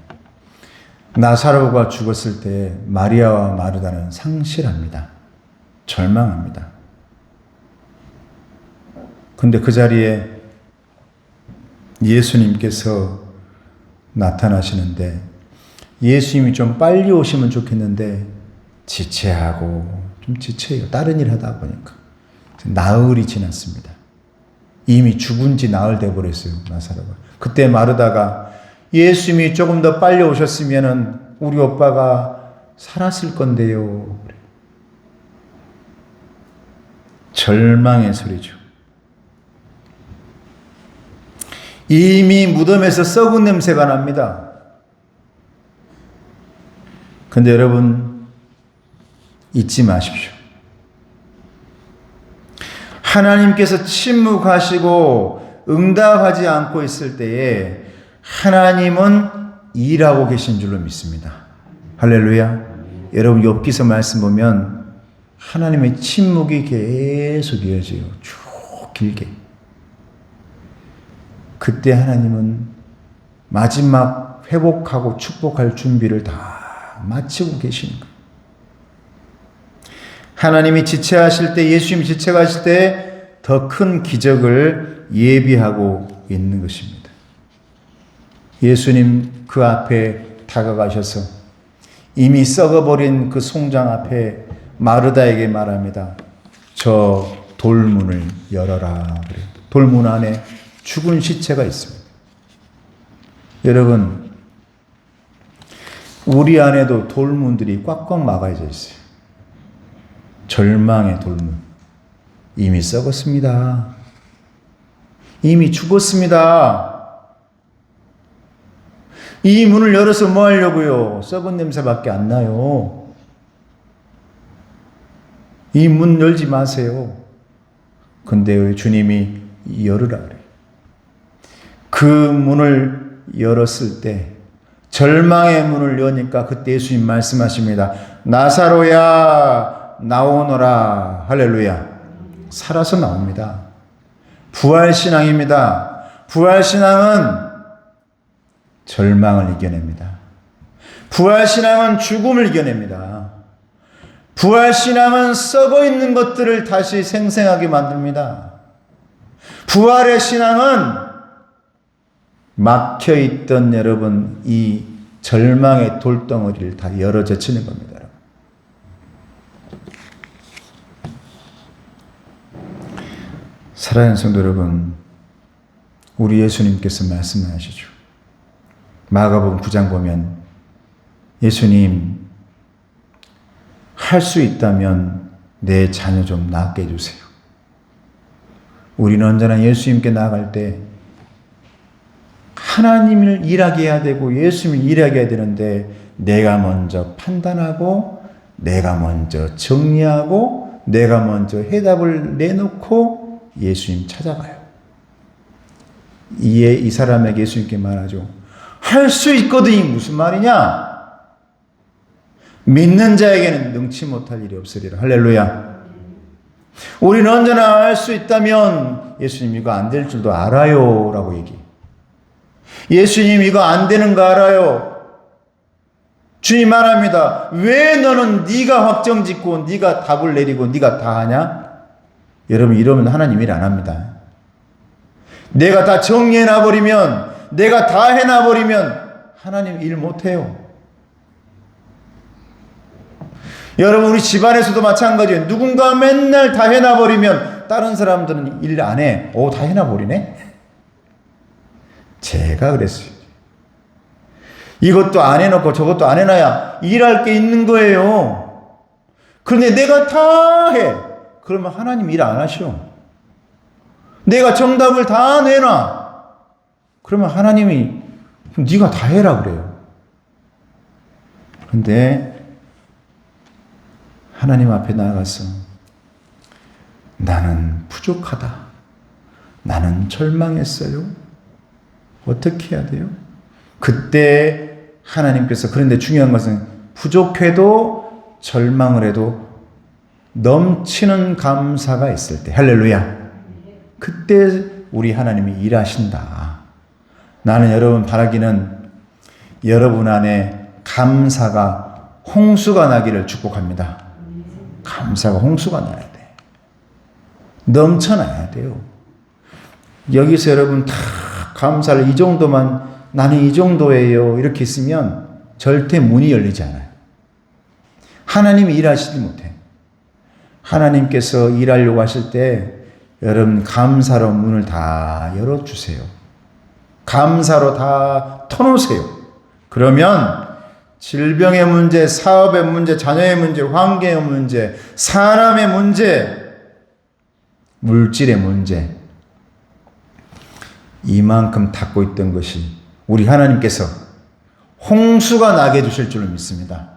나사로가 죽었을 때 마리아와 마르다는 상실합니다. 절망합니다. 근데 그 자리에 예수님께서 나타나시는데, 예수님이 좀 빨리 오시면 좋겠는데 지체하고 좀 지쳐요. 다른 일 하다 보니까. 나흘이 지났습니다. 이미 죽은 지 나흘 돼버렸어요, 나사로가. 그때 마르다가 예수님이 조금 더 빨리 오셨으면 우리 오빠가 살았을 건데요. 절망의 소리죠. 이미 무덤에서 썩은 냄새가 납니다. 근데 여러분, 잊지 마십시오. 하나님께서 침묵하시고 응답하지 않고 있을 때에 하나님은 일하고 계신 줄로 믿습니다. 할렐루야. 여러분, 욥기서 말씀 보면 하나님의 침묵이 계속 이어져요. 쭉 길게. 그때 하나님은 마지막 회복하고 축복할 준비를 다 마치고 계시는 거예요. 하나님이 지체하실 때, 예수님이 지체하실 때 더 큰 기적을 예비하고 있는 것입니다. 예수님 그 앞에 다가가셔서 이미 썩어버린 그 송장 앞에 마르다에게 말합니다. 저 돌문을 열어라. 그래요. 돌문 안에 죽은 시체가 있습니다. 여러분, 우리 안에도 돌문들이 꽉꽉 막아져 있어요. 절망의 돌문. 이미 썩었습니다. 이미 죽었습니다. 이 문을 열어서 뭐 하려고요? 썩은 냄새밖에 안 나요. 이 문 열지 마세요. 근데 주님이 열으라 그래요. 그 문을 열었을 때, 절망의 문을 여니까 그때 예수님 말씀하십니다. 나사로야 나오너라. 할렐루야. 살아서 나옵니다. 부활신앙입니다. 부활신앙은 절망을 이겨냅니다. 부활신앙은 죽음을 이겨냅니다. 부활신앙은 썩어있는 것들을 다시 생생하게 만듭니다. 부활의 신앙은 막혀있던 여러분 이 절망의 돌덩어리를 다 열어젖히는 겁니다. 사랑하는 성도 여러분, 우리 예수님께서 말씀하시죠. 마가복음 9장 보면 예수님, 할 수 있다면 내 자녀 좀 낫게 해주세요. 우리는 언제나 예수님께 나아갈 때 하나님을 일하게 해야 되고 예수님을 일하게 해야 되는데 내가 먼저 판단하고 내가 먼저 정리하고 내가 먼저 해답을 내놓고 예수님 찾아가요. 이에 이 사람에게 예수님께 말하죠. 할 수 있거든이 무슨 말이냐? 믿는 자에게는 능치 못할 일이 없으리라. 할렐루야. 우리는 언제나 할 수 있다면 예수님 이거 안 될 줄도 알아요 라고 얘기해. 예수님 이거 안 되는 거 알아요. 주님 말합니다. 왜 너는 네가 확정짓고 네가 답을 내리고 네가 다 하냐? 여러분, 이러면 하나님 일 안 합니다. 내가 다 정리해놔버리면, 내가 다 해놔버리면 하나님 일 못해요. 여러분, 우리 집안에서도 마찬가지예요. 누군가 맨날 다 해놔버리면 다른 사람들은 일 안 해. 다 해놔버리네? 제가 그랬어요. 이것도 안 해놓고 저것도 안 해놔야 일할 게 있는 거예요. 그런데 내가 다 해. 그러면 하나님 일 안 하셔. 내가 정답을 다 내놔. 그러면 하나님이 네가 다 해라 그래요. 그런데 하나님 앞에 나아가서 나는 부족하다. 나는 절망했어요. 어떻게 해야 돼요? 그때 하나님께서, 그런데 중요한 것은 부족해도 절망을 해도 넘치는 감사가 있을 때, 할렐루야. 그때 우리 하나님이 일하신다. 나는 여러분 바라기는 여러분 안에 감사가 홍수가 나기를 축복합니다. 감사가 홍수가 나야 돼. 넘쳐나야 돼요. 여기서 여러분 다 감사를 이 정도만, 나는 이 정도예요, 이렇게 있으면 절대 문이 열리지 않아요. 하나님이 일하시지 못해. 하나님께서 일하려고 하실 때 여러분 감사로 문을 다 열어주세요. 감사로 다 터놓으세요. 그러면 질병의 문제, 사업의 문제, 자녀의 문제, 환경의 문제, 사람의 문제, 물질의 문제, 이만큼 닫고 있던 것이 우리 하나님께서 홍수가 나게 해주실 줄을 믿습니다.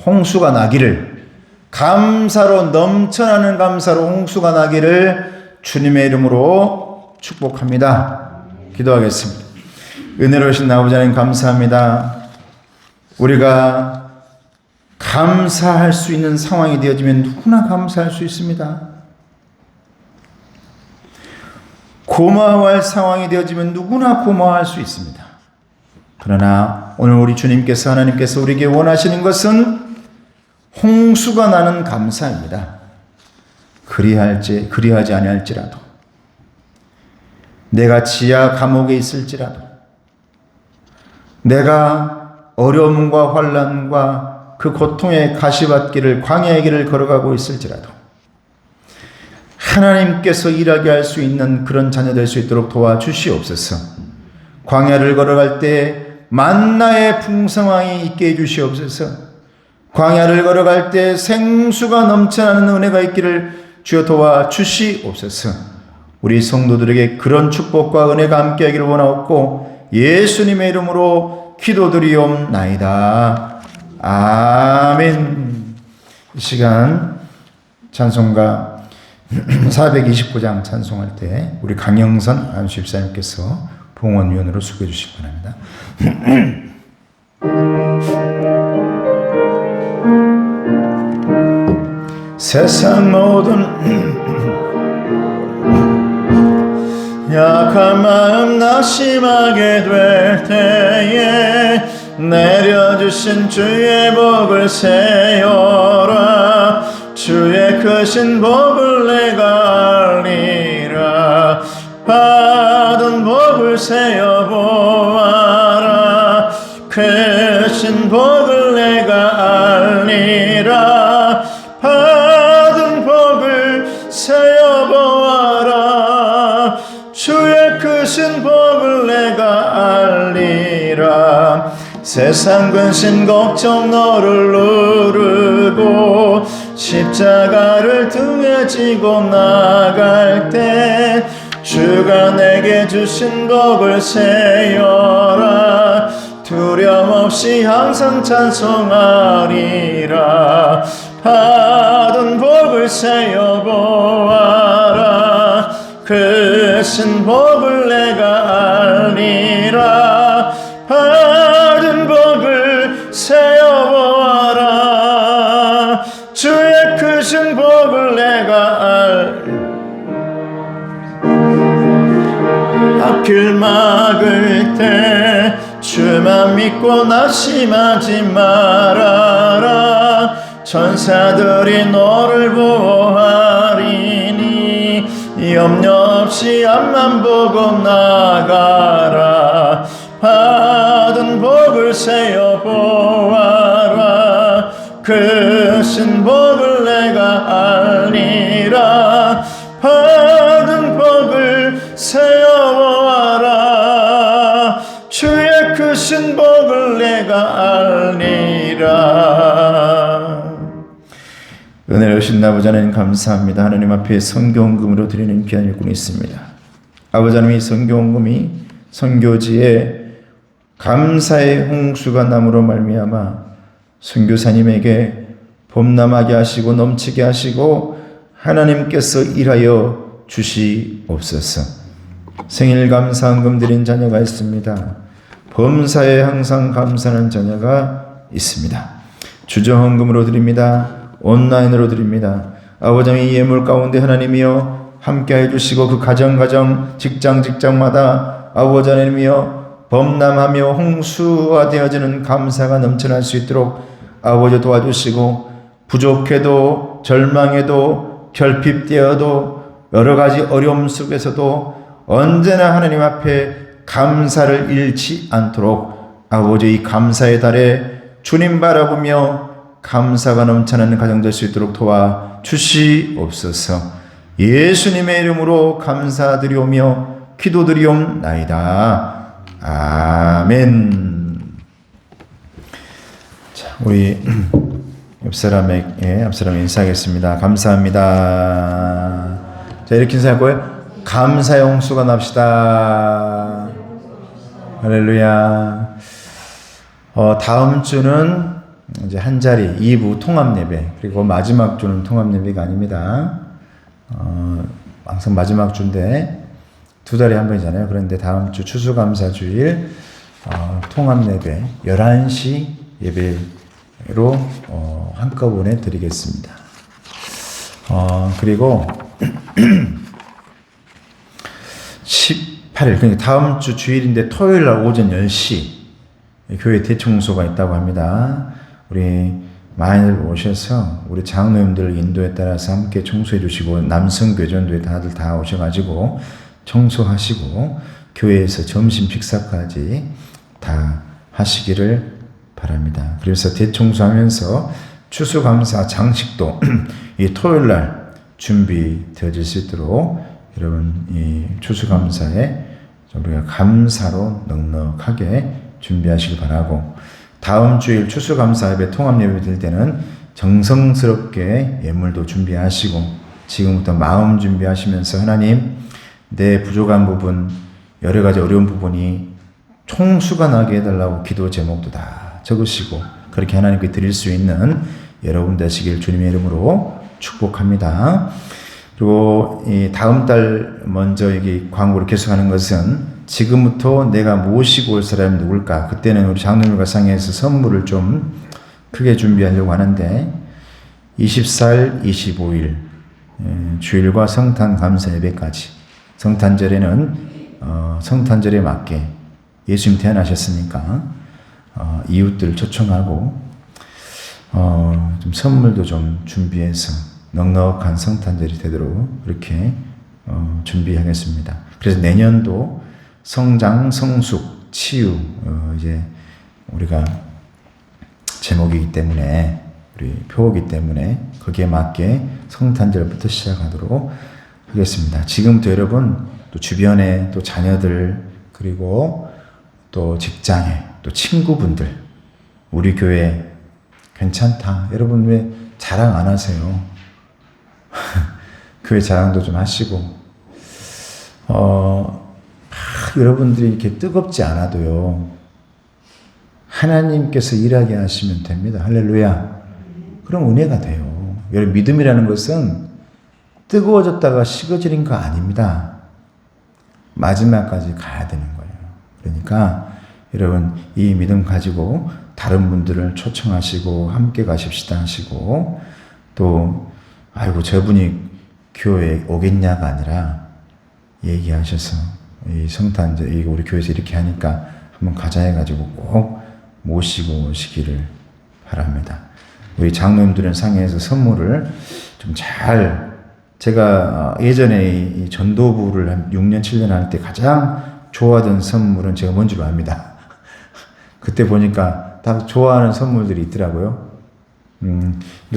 홍수가 나기를, 감사로 넘쳐나는 감사로 홍수가 나기를 주님의 이름으로 축복합니다. 기도하겠습니다. 은혜로우신 아버지 하나님 감사합니다. 우리가 감사할 수 있는 상황이 되어지면 누구나 감사할 수 있습니다. 고마워할 상황이 되어지면 누구나 고마워할 수 있습니다. 그러나 오늘 우리 주님께서, 하나님께서 우리에게 원하시는 것은 홍수가 나는 감사입니다. 그리하지 아니할지라도, 내가 지하 감옥에 있을지라도, 내가 어려움과 환난과 그 고통의 가시밭길을, 광야의 길을 걸어가고 있을지라도 하나님께서 일하게 할 수 있는 그런 자녀 될 수 있도록 도와주시옵소서. 광야를 걸어갈 때 만나의 풍성함이 있게 해주시옵소서. 광야를 걸어갈 때 생수가 넘쳐나는 은혜가 있기를 주여 도와주시옵소서. 우리 성도들에게 그런 축복과 은혜가 함께하기를 원하옵고 예수님의 이름으로 기도드리옵나이다. 아멘. 이 시간 찬송가 429장 찬송할 때 우리 강영선 안수집사님께서 봉헌위원으로 수고해 주시기 바랍니다. 세상 모든 약한 마음 낙심하게 될 때에 내려주신 주의 복을 세어라. 주의 크신 복을 내가 알리라. 받은 복을 세어 보아라. 크신 복을 내가 알리라. 받은 복을 세어 보아라. 주의 크신 복을 내가 알리라. 세상 근심 걱정 너를 누르고 십자가를 등에 지고 나갈 때 주가 내게 주신 복을 세어라. 두려움 없이 항상 찬송하리라. 받은 복을 세어 보아라. 크신 복을 내가 알리라. 받은 복을 세어 보아라. 주의 크신 복을 내가 앞길 막을 때 주만 믿고 낙심하지 말아라. 천사들이 너를 보호하리니 염려 없이 앞만 보고 나가라. 받은 복을 세어 보아라. 크신 복을 내가 알리라. 받은 복을 세어 보아라. 자유신 아버지 하나님 감사합니다. 하나님 앞에 선교헌금으로 드리는 귀한 일꾼이 있습니다. 아버지 하나님, 이 선교헌금이 선교지에 감사의 홍수가 남으로 말미암아 선교사님에게 범람하게 하시고 넘치게 하시고 하나님께서 일하여 주시옵소서. 생일 감사헌금 드린 자녀가 있습니다. 범사에 항상 감사하는 자녀가 있습니다. 주저헌금으로 드립니다. 온라인으로 드립니다. 아버지 이 예물 가운데 하나님이여 함께해 주시고 그 가정 직장마다 아버지 하나님이여 범람하며 홍수가 되어지는 감사가 넘쳐날 수 있도록 아버지 도와주시고 부족해도 절망해도 결핍되어도 여러 가지 어려움 속에서도 언제나 하나님 앞에 감사를 잃지 않도록 아버지 이 감사의 달에 주님 바라보며 감사가 넘쳐나는 가정 될 수 있도록 도와주시옵소서. 예수님의 이름으로 감사드리오며 기도드리옵나이다. 아멘. 자, 우리 앞 사람에게 인사하겠습니다. 감사합니다. 자, 이렇게 인사할 거예요. 감사의 홍수가 납시다. 할렐루야. 다음 주는 이제 한 자리 2부 통합 예배, 그리고 마지막 주는 통합 예배가 아닙니다. 항상 마지막 주인데 두 달에 한 번이잖아요. 그런데 다음 주 추수감사주일 통합 예배 11시 예배로 한꺼번에 드리겠습니다. 그리고 18일, 그러니까 다음 주 주일인데 토요일 날 오전 10시 교회 대청소가 있다고 합니다. 우리 많이들 오셔서 우리 장로님들 인도에 따라서 함께 청소해 주시고 남성 교전도에 다들 다 오셔가지고 청소하시고 교회에서 점심 식사까지 다 하시기를 바랍니다. 그래서 대청소하면서 추수감사 장식도 이 토요일 날 준비되어질 수 있도록 여러분 이 추수감사에 우리가 감사로 넉넉하게 준비하시기 바라고, 다음 주일 추수감사 예배 통합 예배 드릴 때는 정성스럽게 예물도 준비하시고 지금부터 마음 준비하시면서 하나님, 내 부족한 부분, 여러 가지 어려운 부분이 총수가 나게 해달라고 기도 제목도 다 적으시고 그렇게 하나님께 드릴 수 있는 여러분 되시길 주님의 이름으로 축복합니다. 그리고 이 다음 달 먼저 이게 광고를 계속하는 것은 지금부터 내가 모시고 올 사람이 누굴까? 그때는 우리 장로님과 상의해서 선물을 좀 크게 준비하려고 하는데 24일, 25일 주일과 성탄 감사 예배까지, 성탄절에는 성탄절에 맞게 예수님 태어나셨으니까 이웃들 초청하고 좀 선물도 좀 준비해서 넉넉한 성탄절이 되도록 그렇게 준비하겠습니다. 그래서 내년도 성장, 성숙, 치유 이제 우리가 제목이기 때문에, 우리 표어이기 때문에 거기에 맞게 성탄절부터 시작하도록 하겠습니다. 지금부터 여러분 또 주변에 또 자녀들, 그리고 또 직장에 또 친구분들, 우리 교회 괜찮다, 여러분 왜 자랑 안 하세요? 교회 자랑도 좀 하시고 여러분들이 이렇게 뜨겁지 않아도요, 하나님께서 일하게 하시면 됩니다. 할렐루야. 그럼 은혜가 돼요. 여러분, 믿음이라는 것은 뜨거워졌다가 식어지는 거 아닙니다. 마지막까지 가야 되는 거예요. 그러니까 여러분 이 믿음 가지고 다른 분들을 초청하시고 함께 가십시다 하시고, 또 아이고 저분이 교회에 오겠냐가 아니라 얘기하셔서 이 성탄절 이거 우리 교회에서 이렇게 하니까 한번 가자 해가지고 꼭 모시고 오시기를 바랍니다. 우리 장로님들은 상해에서 선물을 좀 잘, 제가 예전에 이 전도부를 한 6년 7년 할 때 가장 좋아하던 선물은 제가 뭔 줄 압니다. 그때 보니까 다 좋아하는 선물들이 있더라고요.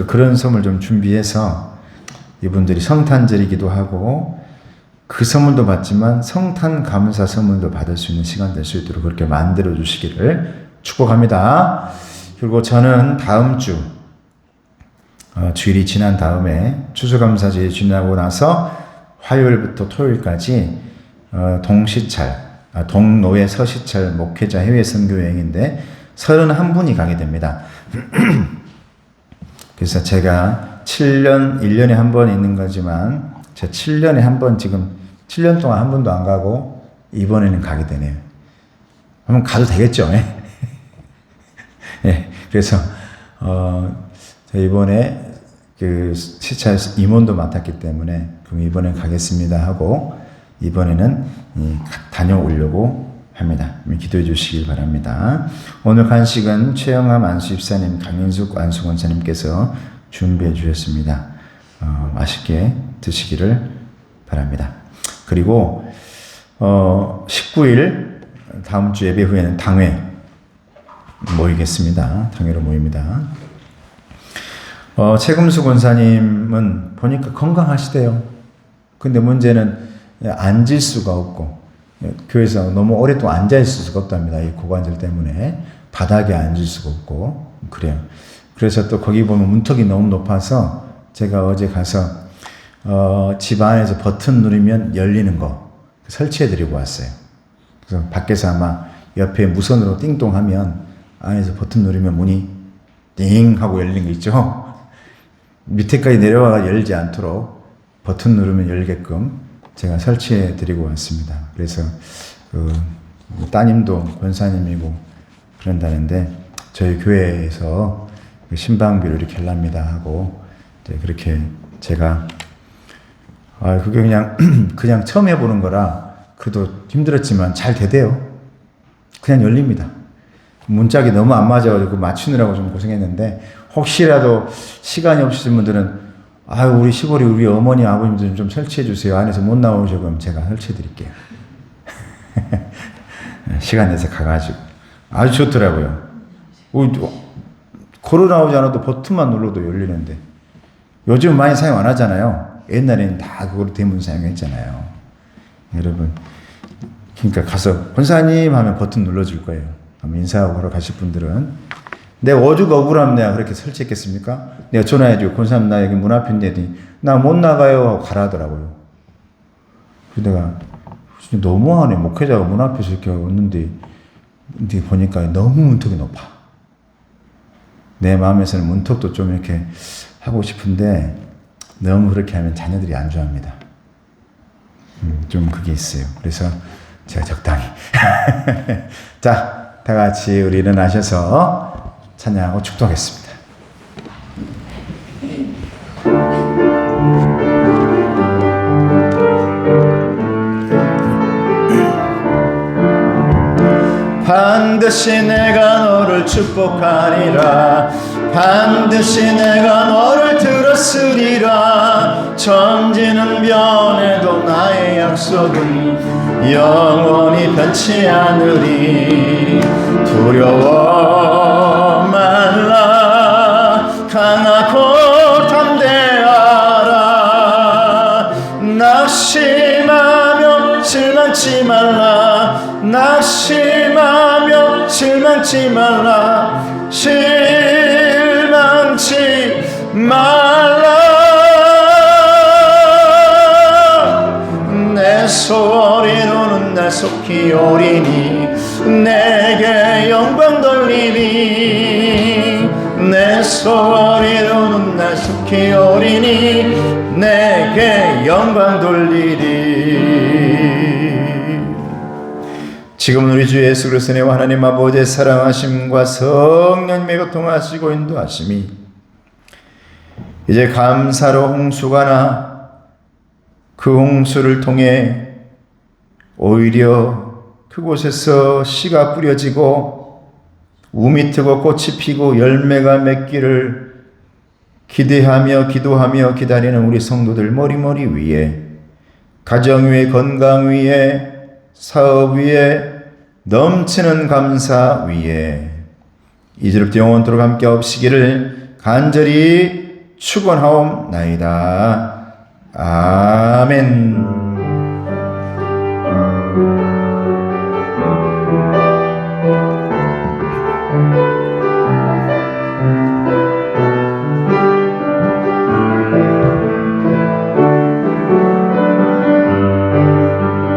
그런 선물 좀 준비해서 이분들이 성탄절이기도 하고 그 선물도 받지만 성탄 감사 선물도 받을 수 있는 시간 될 수 있도록 그렇게 만들어 주시기를 축복합니다. 그리고 저는 다음 주 주일이 지난 다음에 추수감사주일 지나고 나서 화요일부터 토요일까지 동노예 서시찰 목회자 해외 선교 여행인데 31분이 가게 됩니다. 그래서 제가 1년에 한 번 있는 거지만 제가 7년에 한 번 지금 7년 동안 한 번도 안 가고 이번에는 가게 되네요. 한번 가도 되겠죠? 예. 그래서 제가 이번에 그 시찰 임원도 맡았기 때문에 그럼 이번에 가겠습니다 하고 이번에는 다녀오려고 합니다. 기도해 주시길 바랍니다. 오늘 간식은 최영함 안수집사님, 강인숙 안수권사님께서 준비해 주셨습니다. 맛있게 드시기를 바랍니다. 그리고 19일 다음 주 예배 후에는 당회 모이겠습니다. 당회로 모입니다. 최금수 권사님은 보니까 건강하시대요. 근데 문제는 앉을 수가 없고 교회에서 너무 오랫동안 앉아있을 수가 없답니다. 이 고관절 때문에 바닥에 앉을 수가 없고 그래요. 그래서 또 거기 보면 문턱이 너무 높아서 제가 어제 가서 집 안에서 버튼 누르면 열리는 거 설치해 드리고 왔어요. 그래서 밖에서 아마 옆에 무선으로 띵동 하면 안에서 버튼 누르면 문이 띵 하고 열리는 거 있죠. 밑에까지 내려와가 열지 않도록 버튼 누르면 열게끔 제가 설치해 드리고 왔습니다. 그래서 따님도 권사님이고 그런다는데 저희 교회에서 신방비로 이렇게 하랍니다 하고 그렇게 제가 그게 그냥 처음 해보는 거라 그래도 힘들었지만 잘 되대요. 그냥 열립니다. 문짝이 너무 안 맞아가지고 맞추느라고 좀 고생했는데 혹시라도 시간이 없으신 분들은 우리 시골이 우리 어머니 아버님들 좀 설치해 주세요. 안에서 못 나오죠. 그럼 제가 설치해 드릴게요. 시간 내서 가가지고 아주 좋더라고요. 걸어 나오지 않아도 버튼만 눌러도 열리는데 요즘 많이 사용 안 하잖아요. 옛날에는 다 그걸로 대문 사용했잖아요. 여러분 그러니까 가서 권사님 하면 버튼 눌러줄 거예요. 인사하고 걸어 가실 분들은 내가 오죽 억울하면 내가 그렇게 설치했겠습니까? 내가 전화해주고 권사님 나 여기 문 앞인데 나 못 나가요 하고 가라더라고요. 그래서 내가 너무하네. 목회자가 문 앞에서 이렇게 왔는데 보니까 너무 문턱이 높아. 내 마음에서는 문턱도 좀 이렇게 하고 싶은데 너무 그렇게 하면 자녀들이 안 좋아합니다. 좀 그게 있어요. 그래서 제가 적당히 자, 다 같이 우리 일어나셔서 찬양하고 축도하겠습니다. 반드시 내가 너를 축복하리라. 반드시 내가 너를 들었으리라. 천지는 변해도 나의 약속은 영원히 변치 않으리. 두려워 말라. 강하고 담대하라. 낙심하며 실망치 말라. 낙심하며 실망치 말라. 실망치 말라. 내 소원 이루는 날 속히 오리니 내게 영광 돌리니. 내 소원 이루는 날 속히 오리니 내게 영광 돌리리. 지금은 우리 주 예수 그리스도의 하나님 아버지의 사랑하심과 성령님의 교통하시고 인도하심이 이제 감사로 홍수가 나 그 홍수를 통해 오히려 그곳에서 씨가 뿌려지고 우미 트고 꽃이 피고 열매가 맺기를 기대하며 기도하며 기다리는 우리 성도들 머리머리 위에, 가정 위에, 건강 위에, 사업 위에, 넘치는 감사 위에 이제부터 영원토록 함께 없시기를 간절히 축원하옵나이다. 아멘.